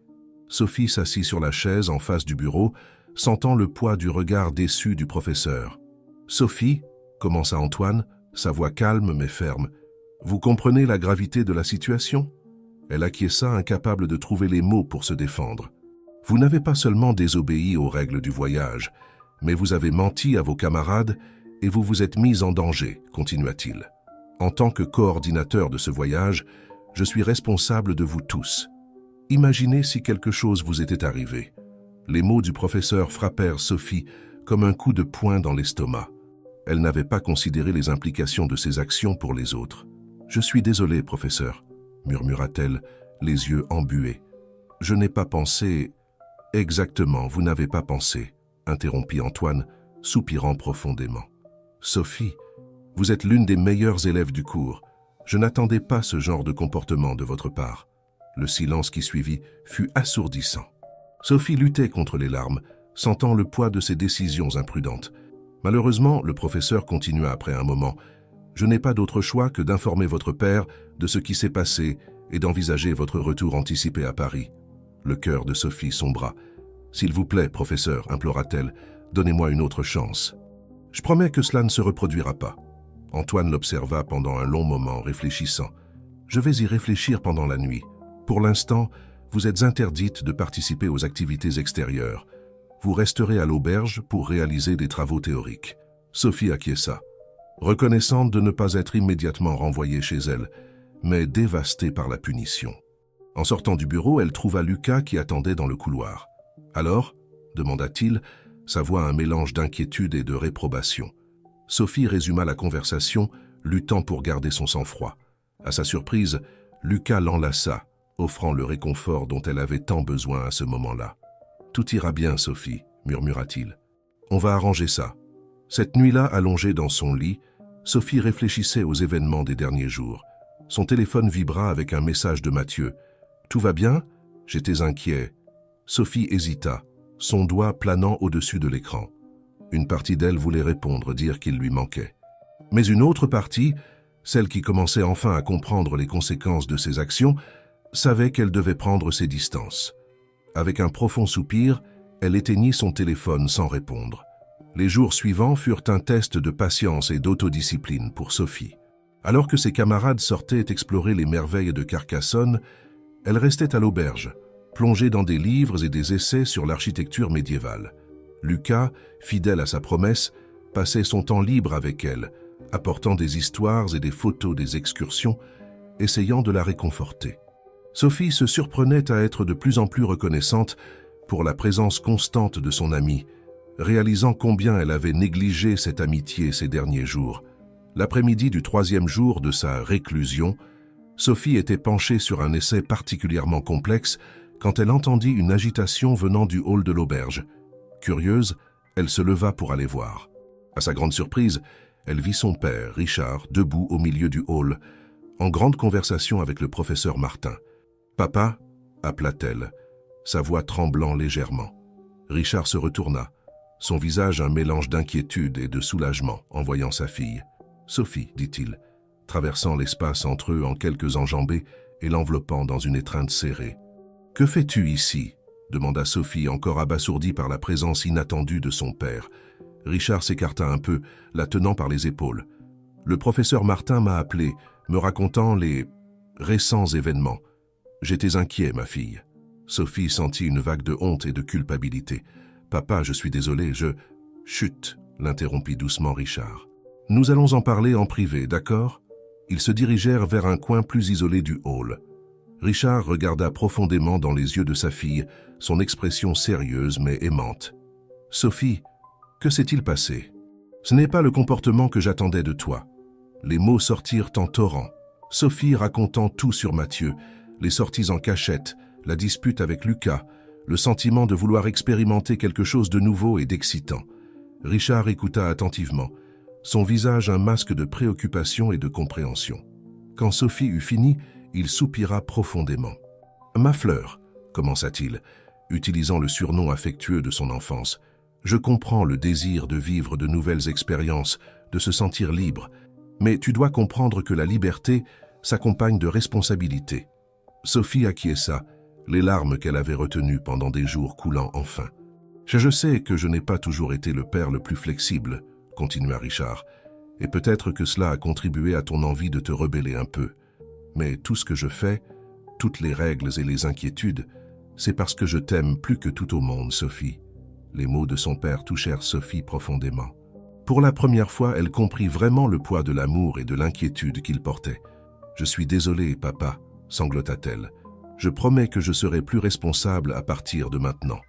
Sophie s'assit sur la chaise en face du bureau, sentant le poids du regard déçu du professeur. « Sophie, » commença Antoine, sa voix calme mais ferme, « vous comprenez la gravité de la situation ?» Elle acquiesça, incapable de trouver les mots pour se défendre. « Vous n'avez pas seulement désobéi aux règles du voyage, mais vous avez menti à vos camarades et vous vous êtes mis en danger, » continua-t-il. « En tant que coordinateur de ce voyage, je suis responsable de vous tous. Imaginez si quelque chose vous était arrivé. » Les mots du professeur frappèrent Sophie comme un coup de poing dans l'estomac. Elle n'avait pas considéré les implications de ses actions pour les autres. « Je suis désolée, professeur, » murmura-t-elle, les yeux embués. « Je n'ai pas pensé... » « Exactement, vous n'avez pas pensé, » interrompit Antoine, soupirant profondément. « Sophie, vous êtes l'une des meilleures élèves du cours. Je n'attendais pas ce genre de comportement de votre part. » Le silence qui suivit fut assourdissant. Sophie luttait contre les larmes, sentant le poids de ses décisions imprudentes. Malheureusement, le professeur continua après un moment. « Je n'ai pas d'autre choix que d'informer votre père de ce qui s'est passé et d'envisager votre retour anticipé à Paris. » Le cœur de Sophie sombra. « S'il vous plaît, professeur, implora-t-elle, donnez-moi une autre chance. »« Je promets que cela ne se reproduira pas. » Antoine l'observa pendant un long moment, réfléchissant. « Je vais y réfléchir pendant la nuit. Pour l'instant, vous êtes interdite de participer aux activités extérieures. Vous resterez à l'auberge pour réaliser des travaux théoriques. » Sophie acquiesça, reconnaissante de ne pas être immédiatement renvoyée chez elle, mais dévastée par la punition. En sortant du bureau, elle trouva Lucas qui attendait dans le couloir. « Alors ?» demanda-t-il, sa voix un mélange d'inquiétude et de réprobation. Sophie résuma la conversation, luttant pour garder son sang-froid. À sa surprise, Lucas l'enlaça, offrant le réconfort dont elle avait tant besoin à ce moment-là. « Tout ira bien, Sophie, » murmura-t-il. « On va arranger ça. » Cette nuit-là, allongée dans son lit, Sophie réfléchissait aux événements des derniers jours. Son téléphone vibra avec un message de Mathieu. « Tout va bien ?» J'étais inquiet. Sophie hésita, son doigt planant au-dessus de l'écran. Une partie d'elle voulait répondre, dire qu'il lui manquait. Mais une autre partie, celle qui commençait enfin à comprendre les conséquences de ses actions, savait qu'elle devait prendre ses distances. Avec un profond soupir, elle éteignit son téléphone sans répondre. Les jours suivants furent un test de patience et d'autodiscipline pour Sophie. Alors que ses camarades sortaient explorer les merveilles de Carcassonne, elle restait à l'auberge, plongée dans des livres et des essais sur l'architecture médiévale. Lucas, fidèle à sa promesse, passait son temps libre avec elle, apportant des histoires et des photos des excursions, essayant de la réconforter. Sophie se surprenait à être de plus en plus reconnaissante pour la présence constante de son amie, réalisant combien elle avait négligé cette amitié ces derniers jours. L'après-midi du 3e jour de sa réclusion, Sophie était penchée sur un essai particulièrement complexe quand elle entendit une agitation venant du hall de l'auberge. Curieuse, elle se leva pour aller voir. À sa grande surprise, elle vit son père, Richard, debout au milieu du hall, en grande conversation avec le professeur Martin. « Papa » appela-t-elle, sa voix tremblant légèrement. Richard se retourna, son visage un mélange d'inquiétude et de soulagement en voyant sa fille. « Sophie » dit-il, traversant l'espace entre eux en quelques enjambées et l'enveloppant dans une étreinte serrée. « Que fais-tu ici ?» demanda Sophie, encore abasourdie par la présence inattendue de son père. Richard s'écarta un peu, la tenant par les épaules. « Le professeur Martin m'a appelé, me racontant les récents événements. J'étais inquiet, ma fille. » Sophie sentit une vague de honte et de culpabilité. « Papa, je suis désolé, je... » « Chut !» l'interrompit doucement Richard. « Nous allons en parler en privé, d'accord ?» Ils se dirigèrent vers un coin plus isolé du hall. Richard regarda profondément dans les yeux de sa fille, son expression sérieuse mais aimante. « Sophie, que s'est-il passé ? Ce n'est pas le comportement que j'attendais de toi. » Les mots sortirent en torrent. Sophie racontant tout sur Mathieu, les sorties en cachette, la dispute avec Lucas, le sentiment de vouloir expérimenter quelque chose de nouveau et d'excitant. Richard écouta attentivement, son visage un masque de préoccupation et de compréhension. Quand Sophie eut fini, il soupira profondément. « Ma fleur » commença-t-il, utilisant le surnom affectueux de son enfance. Je comprends le désir de vivre de nouvelles expériences, de se sentir libre, mais tu dois comprendre que la liberté s'accompagne de responsabilités. » Sophie acquiesça, les larmes qu'elle avait retenues pendant des jours coulant enfin. « Je sais que je n'ai pas toujours été le père le plus flexible, » continua Richard, « et peut-être que cela a contribué à ton envie de te rebeller un peu. Mais tout ce que je fais, toutes les règles et les inquiétudes, c'est parce que je t'aime plus que tout au monde, Sophie. » Les mots de son père touchèrent Sophie profondément. Pour la première fois, elle comprit vraiment le poids de l'amour et de l'inquiétude qu'il portait. « Je suis désolée, papa, » sanglota-t-elle. « Je promets que je serai plus responsable à partir de maintenant. »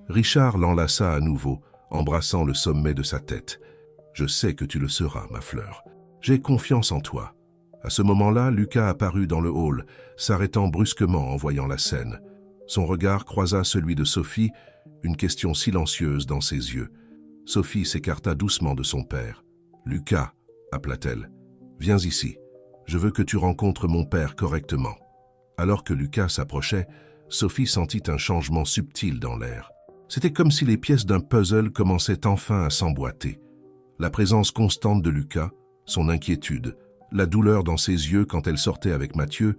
Richard l'enlaça à nouveau, embrassant le sommet de sa tête. « Je sais que tu le seras, ma fleur. J'ai confiance en toi. » À ce moment-là, Lucas apparut dans le hall, s'arrêtant brusquement en voyant la scène. Son regard croisa celui de Sophie, une question silencieuse dans ses yeux. Sophie s'écarta doucement de son père. « Lucas, » appela-t-elle, « viens ici. Je veux que tu rencontres mon père correctement. » Alors que Lucas s'approchait, Sophie sentit un changement subtil dans l'air. C'était comme si les pièces d'un puzzle commençaient enfin à s'emboîter. La présence constante de Lucas, son inquiétude, la douleur dans ses yeux quand elle sortait avec Mathieu,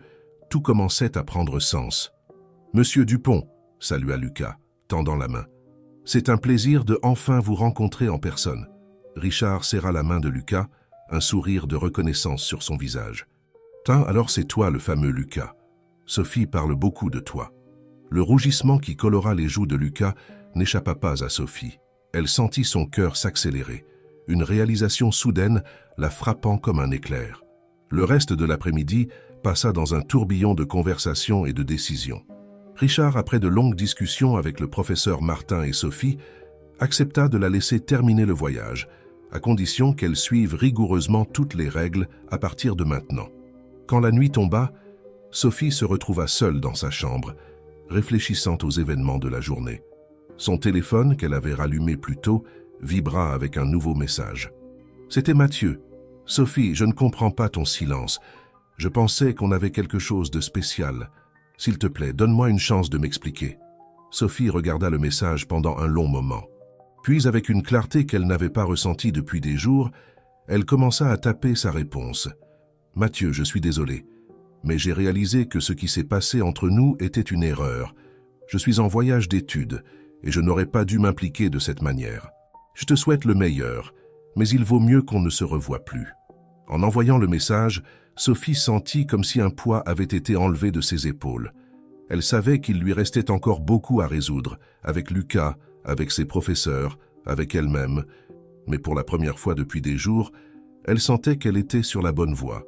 tout commençait à prendre sens. « Monsieur Dupont » salua Lucas, tendant la main. « C'est un plaisir de enfin vous rencontrer en personne. » Richard serra la main de Lucas, un sourire de reconnaissance sur son visage. « Tiens, alors c'est toi le fameux Lucas. Sophie parle beaucoup de toi. » Le rougissement qui colora les joues de Lucas n'échappa pas à Sophie. Elle sentit son cœur s'accélérer, une réalisation soudaine la frappant comme un éclair. Le reste de l'après-midi passa dans un tourbillon de conversations et de décisions. Richard, après de longues discussions avec le professeur Martin et Sophie, accepta de la laisser terminer le voyage, à condition qu'elle suive rigoureusement toutes les règles à partir de maintenant. Quand la nuit tomba, Sophie se retrouva seule dans sa chambre, réfléchissant aux événements de la journée. Son téléphone, qu'elle avait rallumé plus tôt, vibra avec un nouveau message. C'était Mathieu. « Sophie, je ne comprends pas ton silence. Je pensais qu'on avait quelque chose de spécial. S'il te plaît, donne-moi une chance de m'expliquer. » Sophie regarda le message pendant un long moment. Puis, avec une clarté qu'elle n'avait pas ressentie depuis des jours, elle commença à taper sa réponse. « Mathieu, je suis désolé, mais j'ai réalisé que ce qui s'est passé entre nous était une erreur. Je suis en voyage d'études et je n'aurais pas dû m'impliquer de cette manière. Je te souhaite le meilleur, mais il vaut mieux qu'on ne se revoie plus. » En envoyant le message, Sophie sentit comme si un poids avait été enlevé de ses épaules. Elle savait qu'il lui restait encore beaucoup à résoudre, avec Lucas, avec ses professeurs, avec elle-même. Mais pour la première fois depuis des jours, elle sentait qu'elle était sur la bonne voie.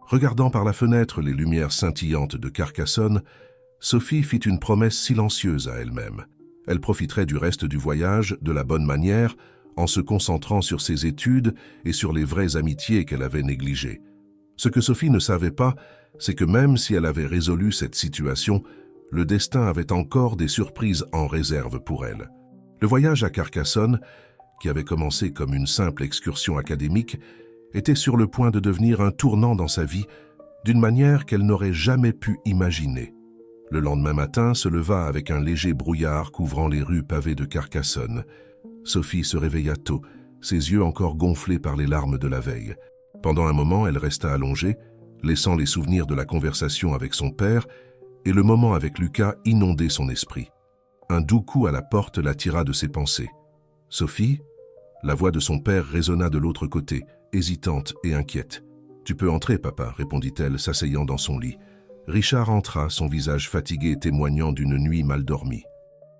Regardant par la fenêtre les lumières scintillantes de Carcassonne, Sophie fit une promesse silencieuse à elle-même. Elle profiterait du reste du voyage de la bonne manière, en se concentrant sur ses études et sur les vraies amitiés qu'elle avait négligées. Ce que Sophie ne savait pas, c'est que même si elle avait résolu cette situation, le destin avait encore des surprises en réserve pour elle. Le voyage à Carcassonne, qui avait commencé comme une simple excursion académique, était sur le point de devenir un tournant dans sa vie, d'une manière qu'elle n'aurait jamais pu imaginer. Le lendemain matin se leva avec un léger brouillard couvrant les rues pavées de Carcassonne. Sophie se réveilla tôt, ses yeux encore gonflés par les larmes de la veille. Pendant un moment, elle resta allongée, laissant les souvenirs de la conversation avec son père et le moment avec Lucas inonder son esprit. Un doux coup à la porte l'attira de ses pensées. « Sophie ?» La voix de son père résonna de l'autre côté, hésitante et inquiète. « Tu peux entrer, papa » répondit-elle, s'asseyant dans son lit. Richard entra, son visage fatigué témoignant d'une nuit mal dormie.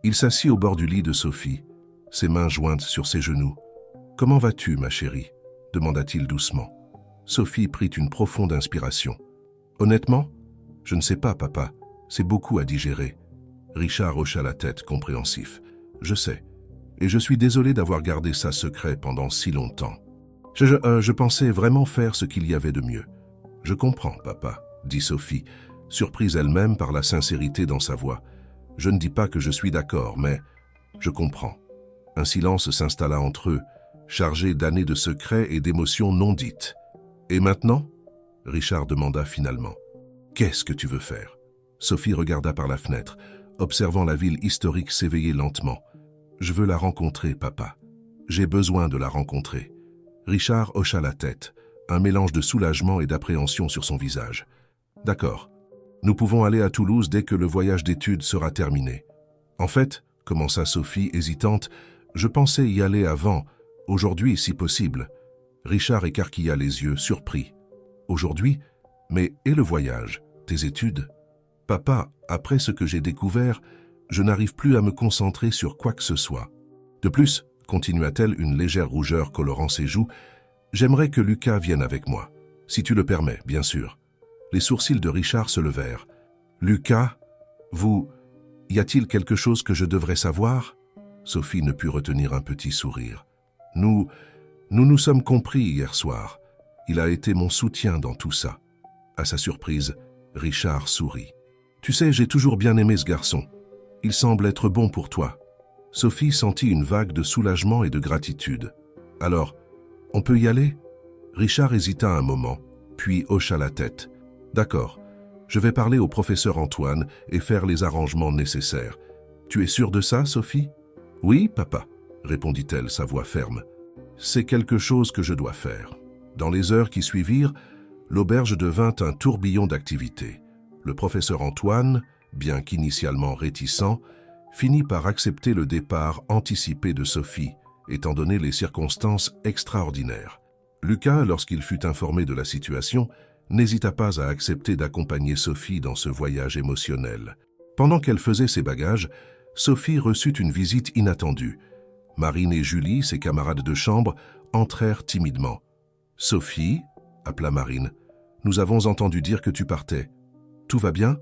Il s'assit au bord du lit de Sophie, ses mains jointes sur ses genoux. « Comment vas-tu, ma chérie ?» demanda-t-il doucement. Sophie prit une profonde inspiration. « Honnêtement, je ne sais pas, papa. C'est beaucoup à digérer. » Richard hocha la tête, compréhensif. « Je sais. Et je suis désolé d'avoir gardé ça secret pendant si longtemps. Je pensais vraiment faire ce qu'il y avait de mieux. »« Je comprends, papa, » dit Sophie, surprise elle-même par la sincérité dans sa voix. « Je ne dis pas que je suis d'accord, mais je comprends. » Un silence s'installa entre eux, chargé d'années de secrets et d'émotions non dites. « Et maintenant ?» Richard demanda finalement. « Qu'est-ce que tu veux faire ?» Sophie regarda par la fenêtre, observant la ville historique s'éveiller lentement. Je veux la rencontrer, papa. J'ai besoin de la rencontrer. Richard hocha la tête, un mélange de soulagement et d'appréhension sur son visage. D'accord. Nous pouvons aller à Toulouse dès que le voyage d'études sera terminé. En fait, commença Sophie, hésitante, je pensais y aller avant, aujourd'hui si possible. Richard écarquilla les yeux, surpris. Aujourd'hui? Mais et le voyage? Tes études? Papa, après ce que j'ai découvert, je n'arrive plus à me concentrer sur quoi que ce soit. De plus, continua-t-elle, une légère rougeur colorant ses joues, j'aimerais que Lucas vienne avec moi. Si tu le permets, bien sûr. Les sourcils de Richard se levèrent. Lucas, vous... Y a-t-il quelque chose que je devrais savoir? Sophie ne put retenir un petit sourire. Nous nous sommes compris hier soir. Il a été mon soutien dans tout ça. À sa surprise, Richard sourit. Tu sais, j'ai toujours bien aimé ce garçon. Il semble être bon pour toi. Sophie sentit une vague de soulagement et de gratitude. Alors, on peut y aller? Richard hésita un moment, puis hocha la tête. D'accord, je vais parler au professeur Antoine et faire les arrangements nécessaires. Tu es sûre de ça, Sophie? Oui, papa, répondit-elle, sa voix ferme. C'est quelque chose que je dois faire. Dans les heures qui suivirent, l'auberge devint un tourbillon d'activités. Le professeur Antoine, bien qu'initialement réticent, finit par accepter le départ anticipé de Sophie, étant donné les circonstances extraordinaires. Lucas, lorsqu'il fut informé de la situation, n'hésita pas à accepter d'accompagner Sophie dans ce voyage émotionnel. Pendant qu'elle faisait ses bagages, Sophie reçut une visite inattendue. Marine et Julie, ses camarades de chambre, entrèrent timidement. « Sophie » appela Marine. « Nous avons entendu dire que tu partais. Tout va bien ?»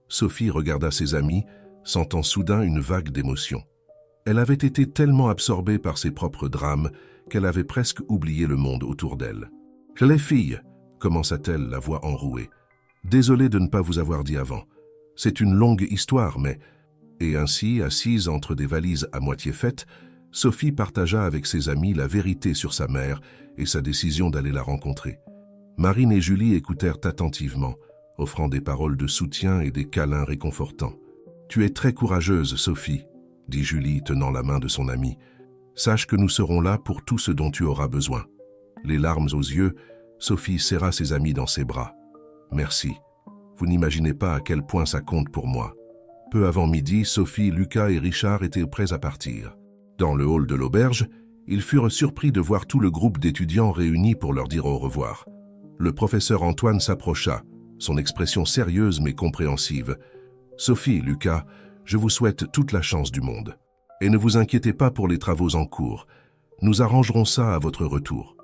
Sophie regarda ses amis, sentant soudain une vague d'émotion. Elle avait été tellement absorbée par ses propres drames qu'elle avait presque oublié le monde autour d'elle. « Les filles » commença-t-elle, la voix enrouée. « Désolée de ne pas vous avoir dit avant. C'est une longue histoire, mais... » Et ainsi, assise entre des valises à moitié faites, Sophie partagea avec ses amis la vérité sur sa mère et sa décision d'aller la rencontrer. Marine et Julie écoutèrent attentivement, offrant des paroles de soutien et des câlins réconfortants. « Tu es très courageuse, Sophie, » dit Julie, tenant la main de son amie. « Sache que nous serons là pour tout ce dont tu auras besoin. » Les larmes aux yeux, Sophie serra ses amis dans ses bras. « Merci. Vous n'imaginez pas à quel point ça compte pour moi. » Peu avant midi, Sophie, Lucas et Richard étaient prêts à partir. Dans le hall de l'auberge, ils furent surpris de voir tout le groupe d'étudiants réunis pour leur dire au revoir. Le professeur Antoine s'approcha, son expression sérieuse mais compréhensive. « Sophie, Lucas, je vous souhaite toute la chance du monde. Et ne vous inquiétez pas pour les travaux en cours. Nous arrangerons ça à votre retour. »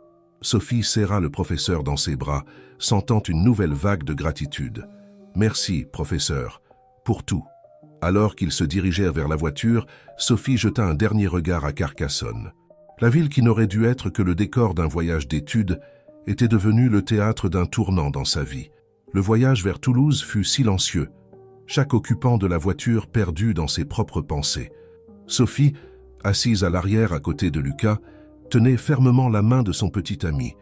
Sophie serra le professeur dans ses bras, sentant une nouvelle vague de gratitude. « Merci, professeur, pour tout. » Alors qu'ils se dirigèrent vers la voiture, Sophie jeta un dernier regard à Carcassonne. La ville qui n'aurait dû être que le décor d'un voyage d'études était devenue le théâtre d'un tournant dans sa vie. Le voyage vers Toulouse fut silencieux, chaque occupant de la voiture perdu dans ses propres pensées. Sophie, assise à l'arrière à côté de Lucas, tenait fermement la main de son petit ami,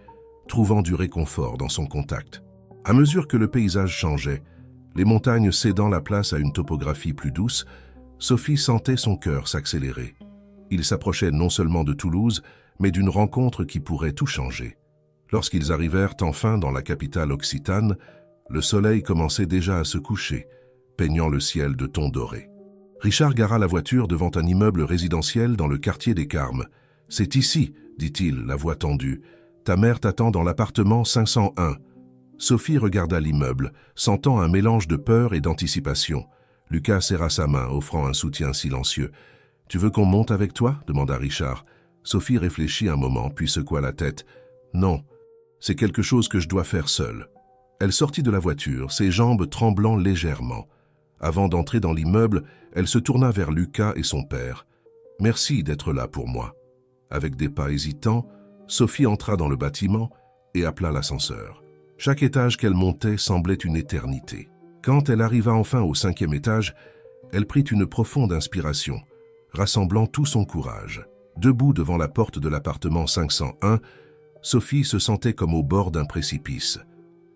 trouvant du réconfort dans son contact. À mesure que le paysage changeait, les montagnes cédant la place à une topographie plus douce, Sophie sentait son cœur s'accélérer. Il s'approchait non seulement de Toulouse, mais d'une rencontre qui pourrait tout changer. Lorsqu'ils arrivèrent enfin dans la capitale occitane, le soleil commençait déjà à se coucher, peignant le ciel de tons dorés. Richard gara la voiture devant un immeuble résidentiel dans le quartier des Carmes. « C'est ici, dit-il, la voix tendue. Ta mère t'attend dans l'appartement 501. » Sophie regarda l'immeuble, sentant un mélange de peur et d'anticipation. Lucas serra sa main, offrant un soutien silencieux. « Tu veux qu'on monte avec toi ?» demanda Richard. Sophie réfléchit un moment, puis secoua la tête. « Non, c'est quelque chose que je dois faire seule. » Elle sortit de la voiture, ses jambes tremblant légèrement. Avant d'entrer dans l'immeuble, elle se tourna vers Lucas et son père. « Merci d'être là pour moi. » Avec des pas hésitants, Sophie entra dans le bâtiment et appela l'ascenseur. Chaque étage qu'elle montait semblait une éternité. Quand elle arriva enfin au 5e étage, elle prit une profonde inspiration, rassemblant tout son courage. Debout devant la porte de l'appartement 501, Sophie se sentait comme au bord d'un précipice.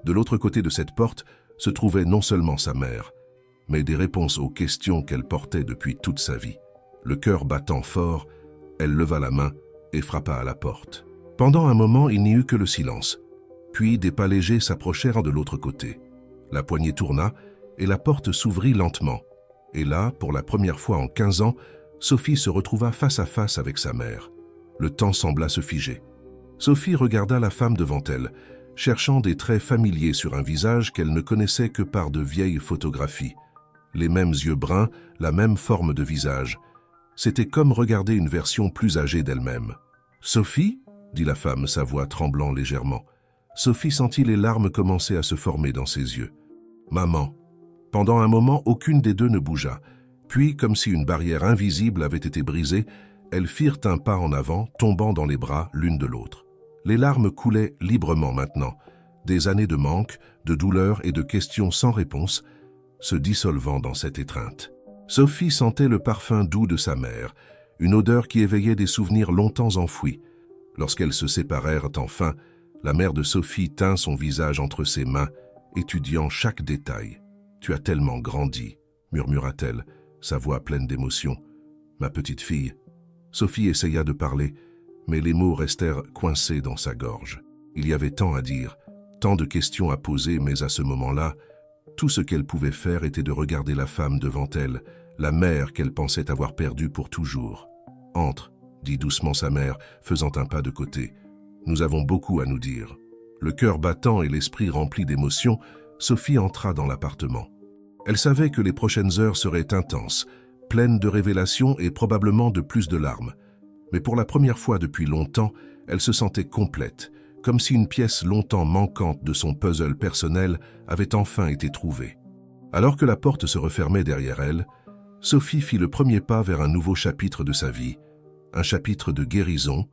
De l'autre côté de cette porte se trouvait non seulement sa mère, mais des réponses aux questions qu'elle portait depuis toute sa vie. Le cœur battant fort, elle leva la main et frappa à la porte. Pendant un moment, il n'y eut que le silence. Puis des pas légers s'approchèrent de l'autre côté. La poignée tourna et la porte s'ouvrit lentement. Et là, pour la première fois en 15 ans, Sophie se retrouva face à face avec sa mère. Le temps sembla se figer. Sophie regarda la femme devant elle, cherchant des traits familiers sur un visage qu'elle ne connaissait que par de vieilles photographies. Les mêmes yeux bruns, la même forme de visage. C'était comme regarder une version plus âgée d'elle-même. « Sophie ?» dit la femme, sa voix tremblant légèrement. Sophie sentit les larmes commencer à se former dans ses yeux. « Maman !» Pendant un moment, aucune des deux ne bougea. Puis, comme si une barrière invisible avait été brisée, elles firent un pas en avant, tombant dans les bras l'une de l'autre. Les larmes coulaient librement maintenant. Des années de manque, de douleur et de questions sans réponse, se dissolvant dans cette étreinte. Sophie sentait le parfum doux de sa mère, une odeur qui éveillait des souvenirs longtemps enfouis. Lorsqu'elles se séparèrent enfin, la mère de Sophie tint son visage entre ses mains, étudiant chaque détail. « Tu as tellement grandi », murmura-t-elle, sa voix pleine d'émotion. « Ma petite fille ». Sophie essaya de parler, mais les mots restèrent coincés dans sa gorge. Il y avait tant à dire, tant de questions à poser, mais à ce moment-là, tout ce qu'elle pouvait faire était de regarder la femme devant elle, la mère qu'elle pensait avoir perdue pour toujours. « Entre », dit doucement sa mère, faisant un pas de côté. « Nous avons beaucoup à nous dire. » Le cœur battant et l'esprit rempli d'émotions, Sophie entra dans l'appartement. Elle savait que les prochaines heures seraient intenses, pleines de révélations et probablement de plus de larmes. Mais pour la première fois depuis longtemps, elle se sentait complète, comme si une pièce longtemps manquante de son puzzle personnel avait enfin été trouvée. Alors que la porte se refermait derrière elle, Sophie fit le premier pas vers un nouveau chapitre de sa vie, un chapitre de guérison,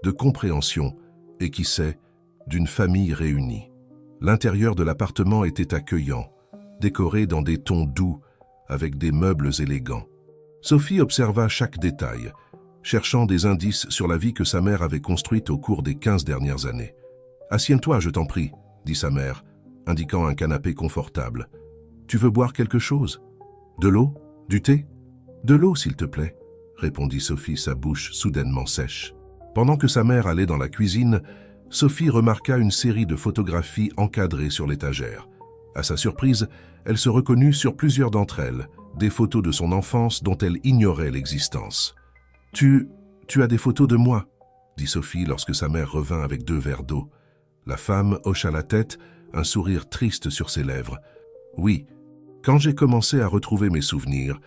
de compréhension et, qui sait, d'une famille réunie. L'intérieur de l'appartement était accueillant, décoré dans des tons doux, avec des meubles élégants. Sophie observa chaque détail, cherchant des indices sur la vie que sa mère avait construite au cours des 15 dernières années. « Assieds-toi, je t'en prie », dit sa mère, indiquant un canapé confortable. « Tu veux boire quelque chose? De l'eau? Du thé? De l'eau, s'il te plaît », répondit Sophie, sa bouche soudainement sèche. Pendant que sa mère allait dans la cuisine, Sophie remarqua une série de photographies encadrées sur l'étagère. À sa surprise, elle se reconnut sur plusieurs d'entre elles, des photos de son enfance dont elle ignorait l'existence. « Tu as des photos de moi ?» dit Sophie lorsque sa mère revint avec 2 verres d'eau. La femme hocha la tête, un sourire triste sur ses lèvres. « Oui, quand j'ai commencé à retrouver mes souvenirs,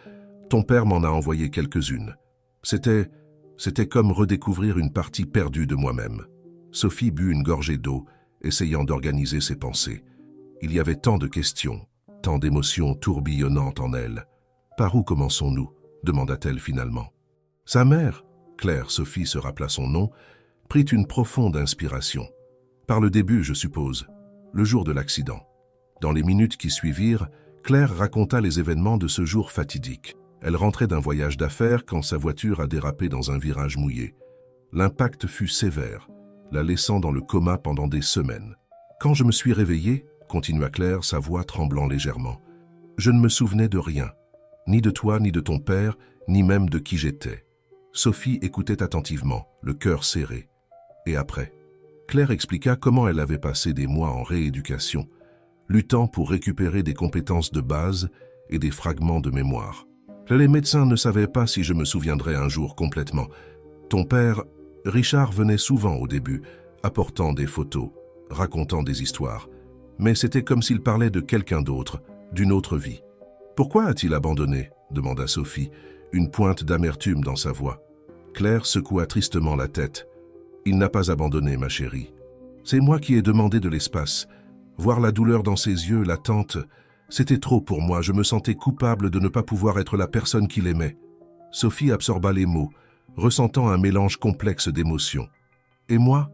ton père m'en a envoyé quelques-unes. C'était comme redécouvrir une partie perdue de moi-même. » Sophie but une gorgée d'eau, essayant d'organiser ses pensées. Il y avait tant de questions, tant d'émotions tourbillonnantes en elle. « Par où commençons-nous » demanda-t-elle finalement. Sa mère, Claire, Sophie se rappela son nom, prit une profonde inspiration. Par le début, je suppose, le jour de l'accident. Dans les minutes qui suivirent, Claire raconta les événements de ce jour fatidique. Elle rentrait d'un voyage d'affaires quand sa voiture a dérapé dans un virage mouillé. L'impact fut sévère, la laissant dans le coma pendant des semaines. « Quand je me suis réveillée, » continua Claire, sa voix tremblant légèrement, « je ne me souvenais de rien, ni de toi, ni de ton père, ni même de qui j'étais. » Sophie écoutait attentivement, le cœur serré. Et après, Claire expliqua comment elle avait passé des mois en rééducation, luttant pour récupérer des compétences de base et des fragments de mémoire. Les médecins ne savaient pas si je me souviendrais un jour complètement. Ton père, Richard, venait souvent au début, apportant des photos, racontant des histoires. Mais c'était comme s'il parlait de quelqu'un d'autre, d'une autre vie. « Pourquoi a-t-il abandonné ?» demanda Sophie, une pointe d'amertume dans sa voix. Claire secoua tristement la tête. « Il n'a pas abandonné, ma chérie. C'est moi qui ai demandé de l'espace. Voir la douleur dans ses yeux, l'attente, c'était trop pour moi. Je me sentais coupable de ne pas pouvoir être la personne qu'il aimait. » Sophie absorba les mots, ressentant un mélange complexe d'émotions. « Et moi,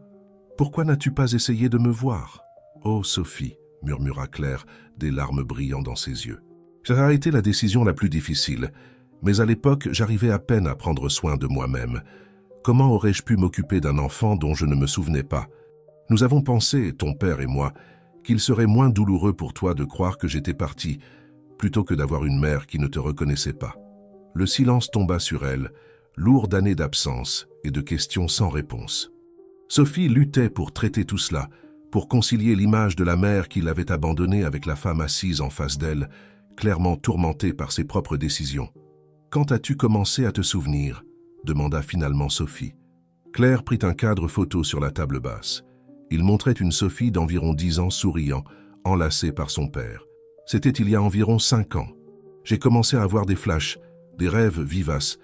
pourquoi n'as-tu pas essayé de me voir ?»« Oh, Sophie, » murmura Claire, des larmes brillant dans ses yeux. « Ça a été la décision la plus difficile, mais à l'époque, j'arrivais à peine à prendre soin de moi-même. Comment aurais-je pu m'occuper d'un enfant dont je ne me souvenais pas? Nous avons pensé, ton père et moi, qu'il serait moins douloureux pour toi de croire que j'étais parti, plutôt que d'avoir une mère qui ne te reconnaissait pas. » Le silence tomba sur elle, lourd d'années d'absence et de questions sans réponse. Sophie luttait pour traiter tout cela, pour concilier l'image de la mère qui l'avait abandonnée avec la femme assise en face d'elle, clairement tourmentée par ses propres décisions. « Quand as-tu commencé à te souvenir ?» demanda finalement Sophie. Claire prit un cadre photo sur la table basse. Il montrait une Sophie d'environ 10 ans souriant, enlacée par son père. C'était il y a environ 5 ans. J'ai commencé à avoir des flashs, des rêves vivaces.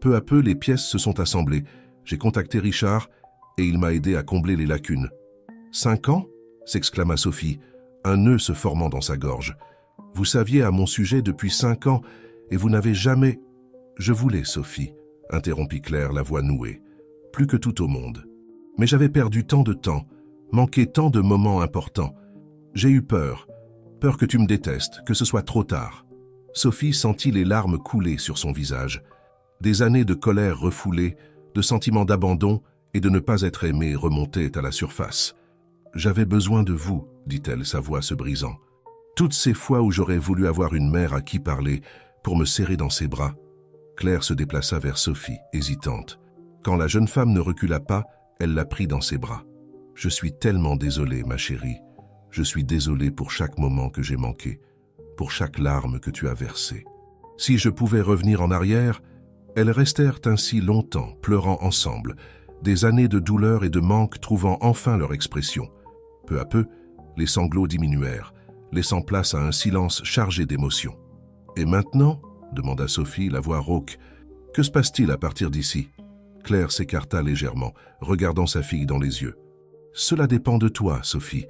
Peu à peu, les pièces se sont assemblées. J'ai contacté Richard et il m'a aidé à combler les lacunes. « 5 ans ?» s'exclama Sophie, un nœud se formant dans sa gorge. « Vous saviez à mon sujet depuis 5 ans et vous n'avez jamais... » « Je voulais, Sophie, » interrompit Claire, la voix nouée, « plus que tout au monde. Mais j'avais perdu tant de temps, manqué tant de moments importants. J'ai eu peur que tu me détestes, que ce soit trop tard. » Sophie sentit les larmes couler sur son visage. Des années de colère refoulée, de sentiments d'abandon et de ne pas être aimée remontaient à la surface. « J'avais besoin de vous, » dit-elle, sa voix se brisant. « Toutes ces fois où j'aurais voulu avoir une mère à qui parler, pour me serrer dans ses bras. » Claire se déplaça vers Sophie, hésitante. Quand la jeune femme ne recula pas, elle la prit dans ses bras. « Je suis tellement désolée, ma chérie. Je suis désolée pour chaque moment que j'ai manqué, pour chaque larme que tu as versée. Si je pouvais revenir en arrière, » elles restèrent ainsi longtemps, pleurant ensemble, des années de douleur et de manque trouvant enfin leur expression. Peu à peu, les sanglots diminuèrent, laissant place à un silence chargé d'émotions. « Et maintenant ?» demanda Sophie, la voix rauque. « Que se passe-t-il à partir d'ici ?» Claire s'écarta légèrement, regardant sa fille dans les yeux. « Cela dépend de toi, Sophie.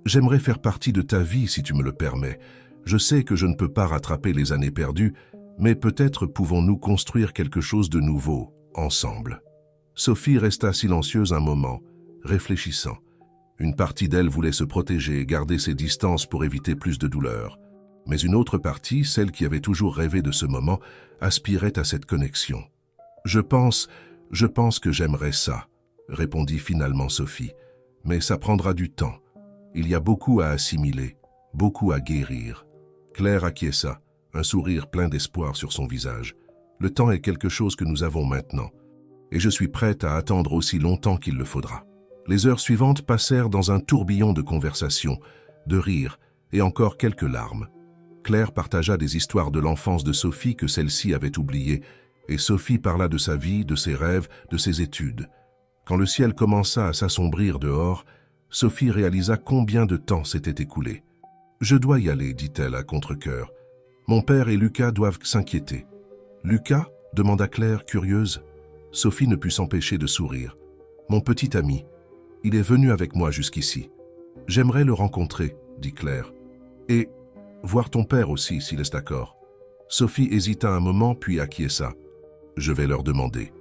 J'aimerais faire partie de ta vie si tu me le permets. Je sais que je ne peux pas rattraper les années perdues, mais peut-être pouvons-nous construire quelque chose de nouveau, ensemble. » Sophie resta silencieuse un moment, réfléchissant. Une partie d'elle voulait se protéger et garder ses distances pour éviter plus de douleur. Mais une autre partie, celle qui avait toujours rêvé de ce moment, aspirait à cette connexion. « Je pense que j'aimerais ça, » répondit finalement Sophie. « Mais ça prendra du temps. Il y a beaucoup à assimiler, beaucoup à guérir. » Claire acquiesça, un sourire plein d'espoir sur son visage. « Le temps est quelque chose que nous avons maintenant, et je suis prête à attendre aussi longtemps qu'il le faudra. » Les heures suivantes passèrent dans un tourbillon de conversations, de rires et encore quelques larmes. Claire partagea des histoires de l'enfance de Sophie que celle-ci avait oubliées, et Sophie parla de sa vie, de ses rêves, de ses études. Quand le ciel commença à s'assombrir dehors, Sophie réalisa combien de temps s'était écoulé. « Je dois y aller, dit-elle à contre-cœur. Mon père et Lucas doivent s'inquiéter. »« Lucas ?» demanda Claire, curieuse. Sophie ne put s'empêcher de sourire. « Mon petit ami. Il est venu avec moi jusqu'ici. J'aimerais le rencontrer, dit Claire. Et voir ton père aussi, s'il est d'accord. » Sophie hésita un moment, puis acquiesça. « Je vais leur demander. »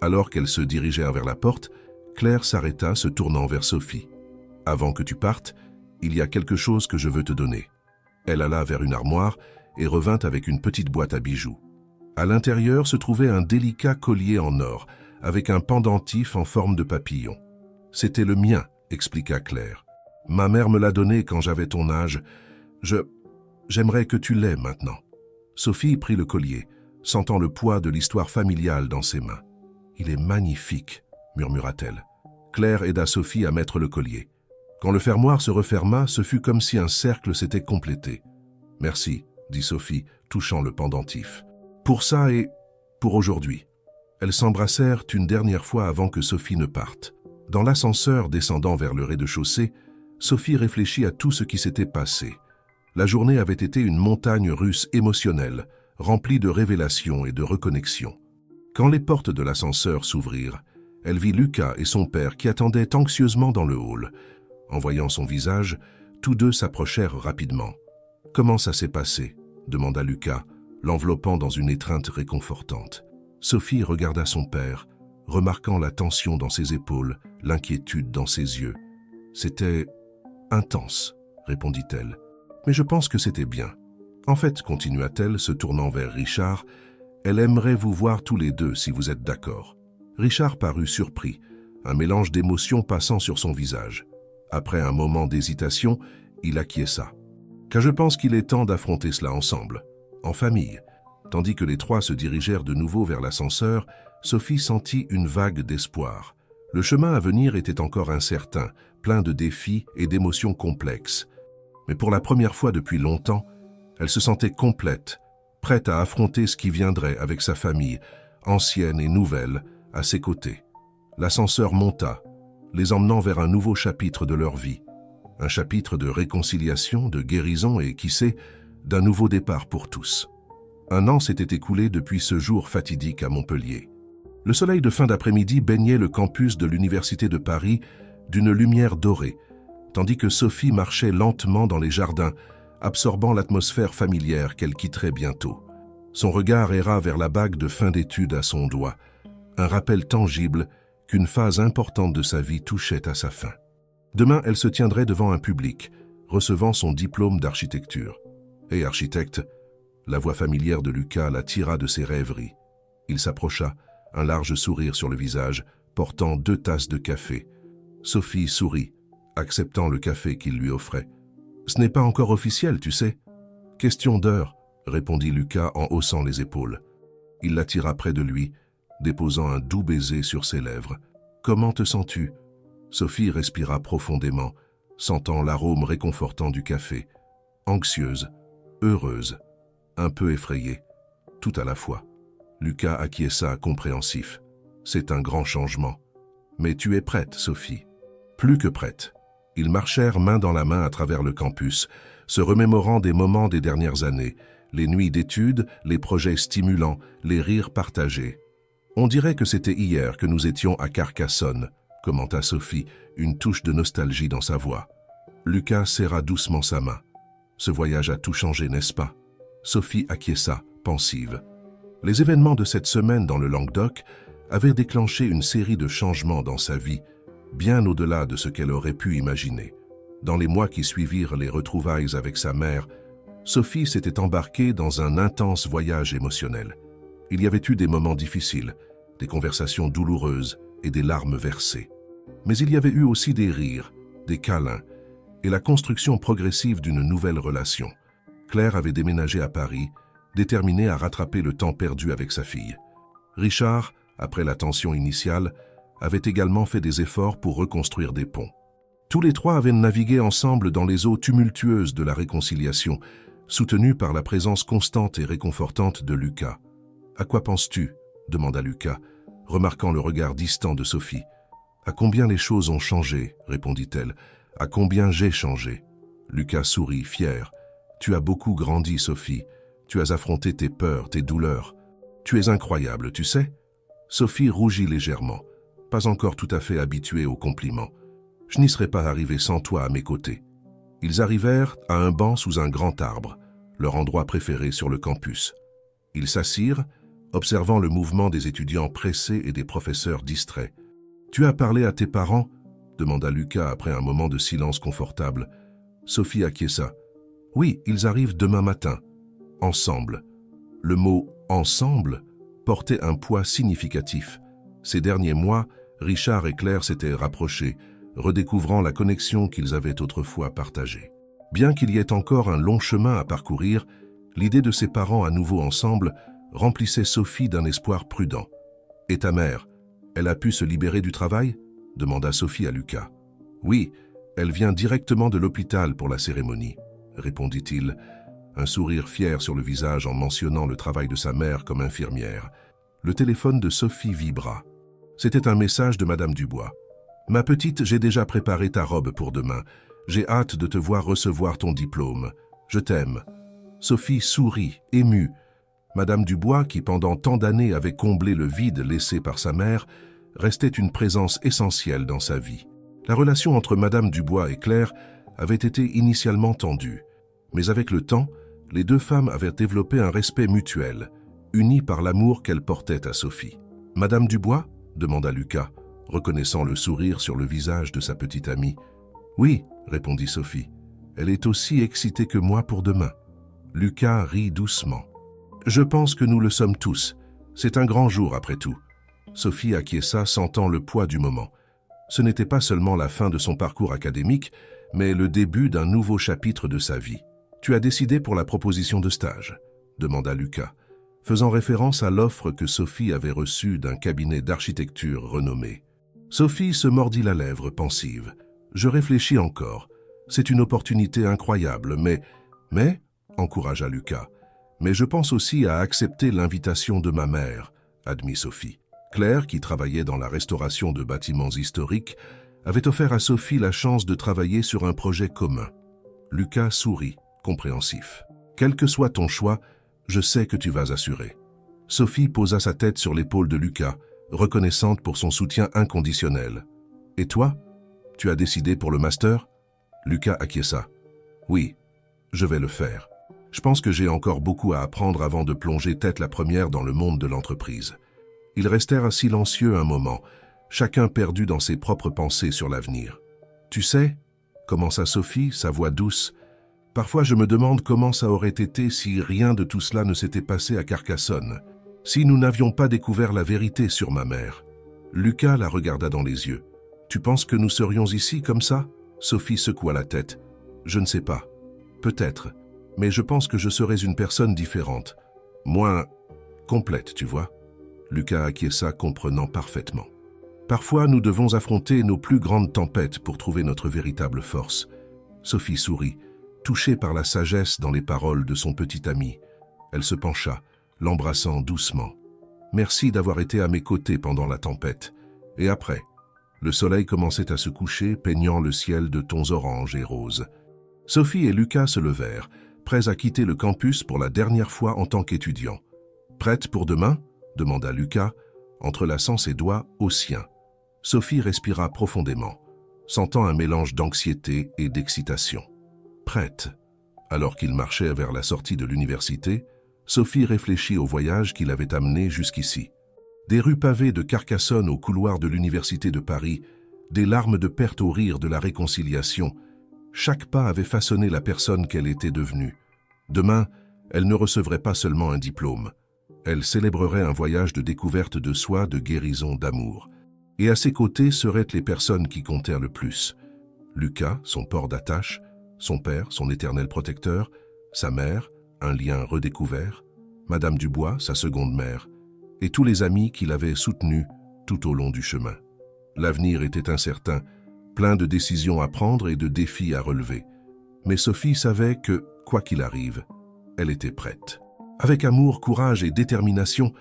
Alors qu'elles se dirigèrent vers la porte, Claire s'arrêta, se tournant vers Sophie. « Avant que tu partes, il y a quelque chose que je veux te donner. » Elle alla vers une armoire et revint avec une petite boîte à bijoux. À l'intérieur se trouvait un délicat collier en or, avec un pendentif en forme de papillon. « C'était le mien, » expliqua Claire. « Ma mère me l'a donné quand j'avais ton âge. J'aimerais que tu l'aies maintenant. » Sophie prit le collier, sentant le poids de l'histoire familiale dans ses mains. « Il est magnifique, » murmura-t-elle. Claire aida Sophie à mettre le collier. Quand le fermoir se referma, ce fut comme si un cercle s'était complété. « Merci, » dit Sophie, touchant le pendentif. « Pour ça et pour aujourd'hui. » Elles s'embrassèrent une dernière fois avant que Sophie ne parte. Dans l'ascenseur descendant vers le rez-de-chaussée, Sophie réfléchit à tout ce qui s'était passé. La journée avait été une montagne russe émotionnelle, remplie de révélations et de reconnexions. Quand les portes de l'ascenseur s'ouvrirent, elle vit Lucas et son père qui attendaient anxieusement dans le hall. En voyant son visage, tous deux s'approchèrent rapidement. « Comment ça s'est passé ?» demanda Lucas, l'enveloppant dans une étreinte réconfortante. Sophie regarda son père, remarquant la tension dans ses épaules, l'inquiétude dans ses yeux. « C'était intense, » répondit-elle. « Mais je pense que c'était bien. En fait, continua-t-elle, se tournant vers Richard, elle aimerait vous voir tous les deux si vous êtes d'accord. » Richard parut surpris, un mélange d'émotions passant sur son visage. Après un moment d'hésitation, il acquiesça. « Car je pense qu'il est temps d'affronter cela ensemble, en famille. Tandis que les trois se dirigèrent de nouveau vers l'ascenseur, Sophie sentit une vague d'espoir. Le chemin à venir était encore incertain, plein de défis et d'émotions complexes. Mais pour la première fois depuis longtemps, elle se sentait complète, prête à affronter ce qui viendrait avec sa famille, ancienne et nouvelle, à ses côtés. L'ascenseur monta, les emmenant vers un nouveau chapitre de leur vie. Un chapitre de réconciliation, de guérison et, qui sait, d'un nouveau départ pour tous. 1 an s'était écoulé depuis ce jour fatidique à Montpellier. Le soleil de fin d'après-midi baignait le campus de l'Université de Paris d'une lumière dorée, tandis que Sophie marchait lentement dans les jardins, absorbant l'atmosphère familière qu'elle quitterait bientôt. Son regard erra vers la bague de fin d'études à son doigt, un rappel tangible qu'une phase importante de sa vie touchait à sa fin. Demain, elle se tiendrait devant un public, recevant son diplôme d'architecture. Et architecte, la voix familière de Lucas la tira de ses rêveries. Il s'approcha, un large sourire sur le visage, portant 2 tasses de café. Sophie sourit, acceptant le café qu'il lui offrait. « Ce n'est pas encore officiel, tu sais. »« Question d'heure, » répondit Lucas en haussant les épaules. Il l'attira près de lui, déposant un doux baiser sur ses lèvres. « Comment te sens-tu » Sophie respira profondément, sentant l'arôme réconfortant du café. Anxieuse, heureuse, un peu effrayée, tout à la fois. Lucas acquiesça compréhensif. « C'est un grand changement. Mais tu es prête, Sophie. » Plus que prête. Ils marchèrent main dans la main à travers le campus, se remémorant des moments des dernières années, les nuits d'études, les projets stimulants, les rires partagés. « On dirait que c'était hier que nous étions à Carcassonne », commenta Sophie, une touche de nostalgie dans sa voix. Lucas serra doucement sa main. « Ce voyage a tout changé, n'est-ce pas ?» Sophie acquiesça, pensive. Les événements de cette semaine dans le Languedoc avaient déclenché une série de changements dans sa vie, bien au-delà de ce qu'elle aurait pu imaginer. Dans les mois qui suivirent les retrouvailles avec sa mère, Sophie s'était embarquée dans un intense voyage émotionnel. Il y avait eu des moments difficiles, des conversations douloureuses et des larmes versées. Mais il y avait eu aussi des rires, des câlins et la construction progressive d'une nouvelle relation. Claire avait déménagé à Paris, déterminée à rattraper le temps perdu avec sa fille. Richard, après la tension initiale, avait également fait des efforts pour reconstruire des ponts. Tous les trois avaient navigué ensemble dans les eaux tumultueuses de la réconciliation, soutenus par la présence constante et réconfortante de Lucas. « À quoi penses-tu » demanda Lucas, remarquant le regard distant de Sophie. « À combien les choses ont changé » répondit-elle. « À combien j'ai changé ?» Lucas sourit, fier. « Tu as beaucoup grandi, Sophie. Tu as affronté tes peurs, tes douleurs. Tu es incroyable, tu sais ?» Sophie rougit légèrement, pas encore tout à fait habituée aux compliments. « Je n'y serais pas arrivé sans toi à mes côtés. » Ils arrivèrent à un banc sous un grand arbre, leur endroit préféré sur le campus. Ils s'assirent, observant le mouvement des étudiants pressés et des professeurs distraits. « Tu as parlé à tes parents ?» demanda Lucas après un moment de silence confortable. Sophie acquiesça. « Oui, ils arrivent demain matin. Ensemble. » Le mot « ensemble » portait un poids significatif. Ces derniers mois, Richard et Claire s'étaient rapprochés, redécouvrant la connexion qu'ils avaient autrefois partagée. Bien qu'il y ait encore un long chemin à parcourir, l'idée de ses parents à nouveau ensemble remplissait Sophie d'un espoir prudent. « Et ta mère, elle a pu se libérer du travail ?» demanda Sophie à Lucas. « Oui, elle vient directement de l'hôpital pour la cérémonie, » répondit-il, un sourire fier sur le visage en mentionnant le travail de sa mère comme infirmière. Le téléphone de Sophie vibra. C'était un message de Madame Dubois. « Ma petite, j'ai déjà préparé ta robe pour demain. J'ai hâte de te voir recevoir ton diplôme. Je t'aime. » Sophie sourit, émue. Madame Dubois, qui pendant tant d'années avait comblé le vide laissé par sa mère, restait une présence essentielle dans sa vie. La relation entre Madame Dubois et Claire avait été initialement tendue. Mais avec le temps, les deux femmes avaient développé un respect mutuel, unis par l'amour qu'elles portaient à Sophie. « Madame Dubois ?» demanda Lucas, reconnaissant le sourire sur le visage de sa petite amie. « Oui, » répondit Sophie. « Elle est aussi excitée que moi pour demain. » Lucas rit doucement. « Je pense que nous le sommes tous. C'est un grand jour après tout. » Sophie acquiesça, sentant le poids du moment. Ce n'était pas seulement la fin de son parcours académique, mais le début d'un nouveau chapitre de sa vie. « Tu as décidé pour la proposition de stage ?» demanda Lucas. faisant référence à l'offre que Sophie avait reçue d'un cabinet d'architecture renommé. Sophie se mordit la lèvre pensive. « Je réfléchis encore. C'est une opportunité incroyable, mais, encouragea Lucas. Mais je pense aussi à accepter l'invitation de ma mère, admit Sophie. Claire, qui travaillait dans la restauration de bâtiments historiques, avait offert à Sophie la chance de travailler sur un projet commun. Lucas sourit, compréhensif. Quel que soit ton choix, je sais que tu vas assurer. Sophie posa sa tête sur l'épaule de Lucas, reconnaissante pour son soutien inconditionnel. Et toi, tu as décidé pour le master? Lucas acquiesça. Oui, je vais le faire. Je pense que j'ai encore beaucoup à apprendre avant de plonger tête la première dans le monde de l'entreprise. Ils restèrent silencieux un moment, chacun perdu dans ses propres pensées sur l'avenir. Tu sais, commença Sophie, sa voix douce, parfois je me demande comment ça aurait été si rien de tout cela ne s'était passé à Carcassonne, si nous n'avions pas découvert la vérité sur ma mère. Lucas la regarda dans les yeux. Tu penses que nous serions ici comme ça? Sophie secoua la tête. Je ne sais pas. Peut-être. Mais je pense que je serais une personne différente. Moins complète, tu vois. Lucas acquiesça, comprenant parfaitement. Parfois, nous devons affronter nos plus grandes tempêtes pour trouver notre véritable force. Sophie sourit, touchée par la sagesse dans les paroles de son petit ami. Elle se pencha, l'embrassant doucement. Merci d'avoir été à mes côtés pendant la tempête. Et après? Le soleil commençait à se coucher, peignant le ciel de tons orange et roses. Sophie et Lucas se levèrent, prêts à quitter le campus pour la dernière fois en tant qu'étudiants. « Prête pour demain ?» demanda Lucas, entrelaçant ses doigts aux siens. Sophie respira profondément, sentant un mélange d'anxiété et d'excitation. « Prête ?» Alors qu'ils marchaient vers la sortie de l'université, Sophie réfléchit au voyage qui l'avait amené jusqu'ici. Des rues pavées de Carcassonne au couloir de l'université de Paris, des larmes de perte au rire de la réconciliation, chaque pas avait façonné la personne qu'elle était devenue. Demain, elle ne recevrait pas seulement un diplôme. Elle célébrerait un voyage de découverte de soi, de guérison, d'amour. Et à ses côtés seraient les personnes qui comptèrent le plus. Lucas, son port d'attache, son père, son éternel protecteur, sa mère, un lien redécouvert, Madame Dubois, sa seconde mère, et tous les amis qui l'avaient soutenu tout au long du chemin. L'avenir était incertain, plein de décisions à prendre et de défis à relever. Mais Sophie savait que, quoi qu'il arrive, elle était prête. Avec amour, courage et détermination,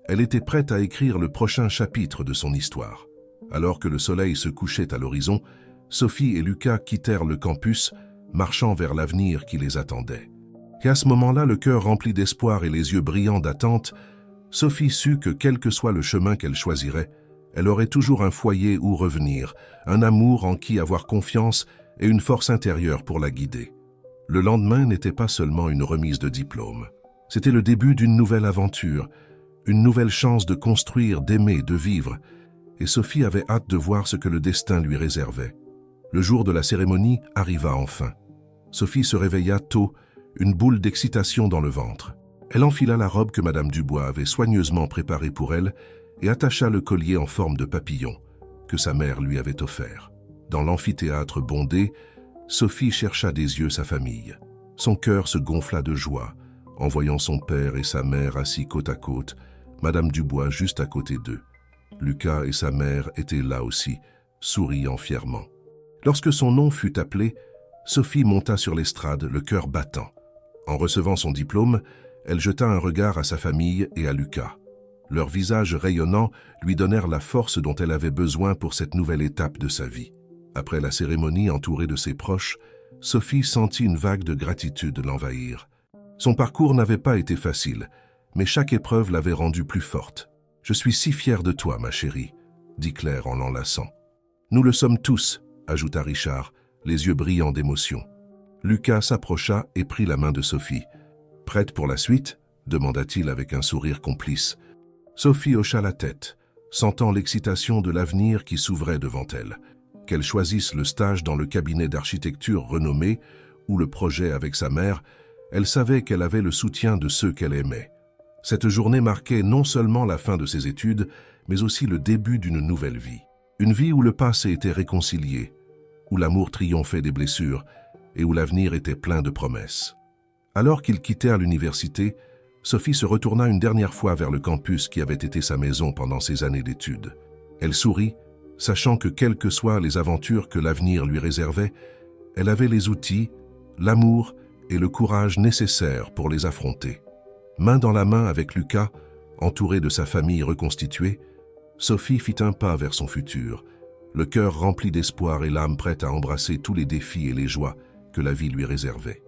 elle était prête à écrire le prochain chapitre de son histoire. Alors que le soleil se couchait à l'horizon, Sophie et Lucas quittèrent le campus, marchant vers l'avenir qui les attendait. Et à ce moment-là, le cœur rempli d'espoir et les yeux brillants d'attente, Sophie sut que quel que soit le chemin qu'elle choisirait, elle aurait toujours un foyer où revenir, un amour en qui avoir confiance et une force intérieure pour la guider. Le lendemain n'était pas seulement une remise de diplôme. C'était le début d'une nouvelle aventure, une nouvelle chance de construire, d'aimer, de vivre. Et Sophie avait hâte de voir ce que le destin lui réservait. Le jour de la cérémonie arriva enfin. Sophie se réveilla tôt, une boule d'excitation dans le ventre. Elle enfila la robe que Madame Dubois avait soigneusement préparée pour elle et attacha le collier en forme de papillon que sa mère lui avait offert. Dans l'amphithéâtre bondé, Sophie chercha des yeux sa famille. Son cœur se gonfla de joie en voyant son père et sa mère assis côte à côte, Madame Dubois juste à côté d'eux. Lucas et sa mère étaient là aussi, souriant fièrement. Lorsque son nom fut appelé, Sophie monta sur l'estrade, le cœur battant. En recevant son diplôme, elle jeta un regard à sa famille et à Lucas. Leurs visages rayonnants lui donnèrent la force dont elle avait besoin pour cette nouvelle étape de sa vie. Après la cérémonie entourée de ses proches, Sophie sentit une vague de gratitude l'envahir. Son parcours n'avait pas été facile, mais chaque épreuve l'avait rendue plus forte. « Je suis si fière de toi, ma chérie », dit Claire en l'enlaçant. « Nous le sommes tous », ajouta Richard, les yeux brillants d'émotion. Lucas s'approcha et prit la main de Sophie. « Prête pour la suite ?» demanda-t-il avec un sourire complice. Sophie hocha la tête, sentant l'excitation de l'avenir qui s'ouvrait devant elle. Qu'elle choisisse le stage dans le cabinet d'architecture renommé ou le projet avec sa mère, elle savait qu'elle avait le soutien de ceux qu'elle aimait. Cette journée marquait non seulement la fin de ses études, mais aussi le début d'une nouvelle vie. Une vie où le passé était réconcilié, où l'amour triomphait des blessures et où l'avenir était plein de promesses. Alors qu'ils quittèrent l'université, Sophie se retourna une dernière fois vers le campus qui avait été sa maison pendant ses années d'études. Elle sourit, sachant que quelles que soient les aventures que l'avenir lui réservait, elle avait les outils, l'amour et le courage nécessaires pour les affronter. Main dans la main avec Lucas, entourée de sa famille reconstituée, Sophie fit un pas vers son futur, le cœur rempli d'espoir et l'âme prête à embrasser tous les défis et les joies que la vie lui réservait.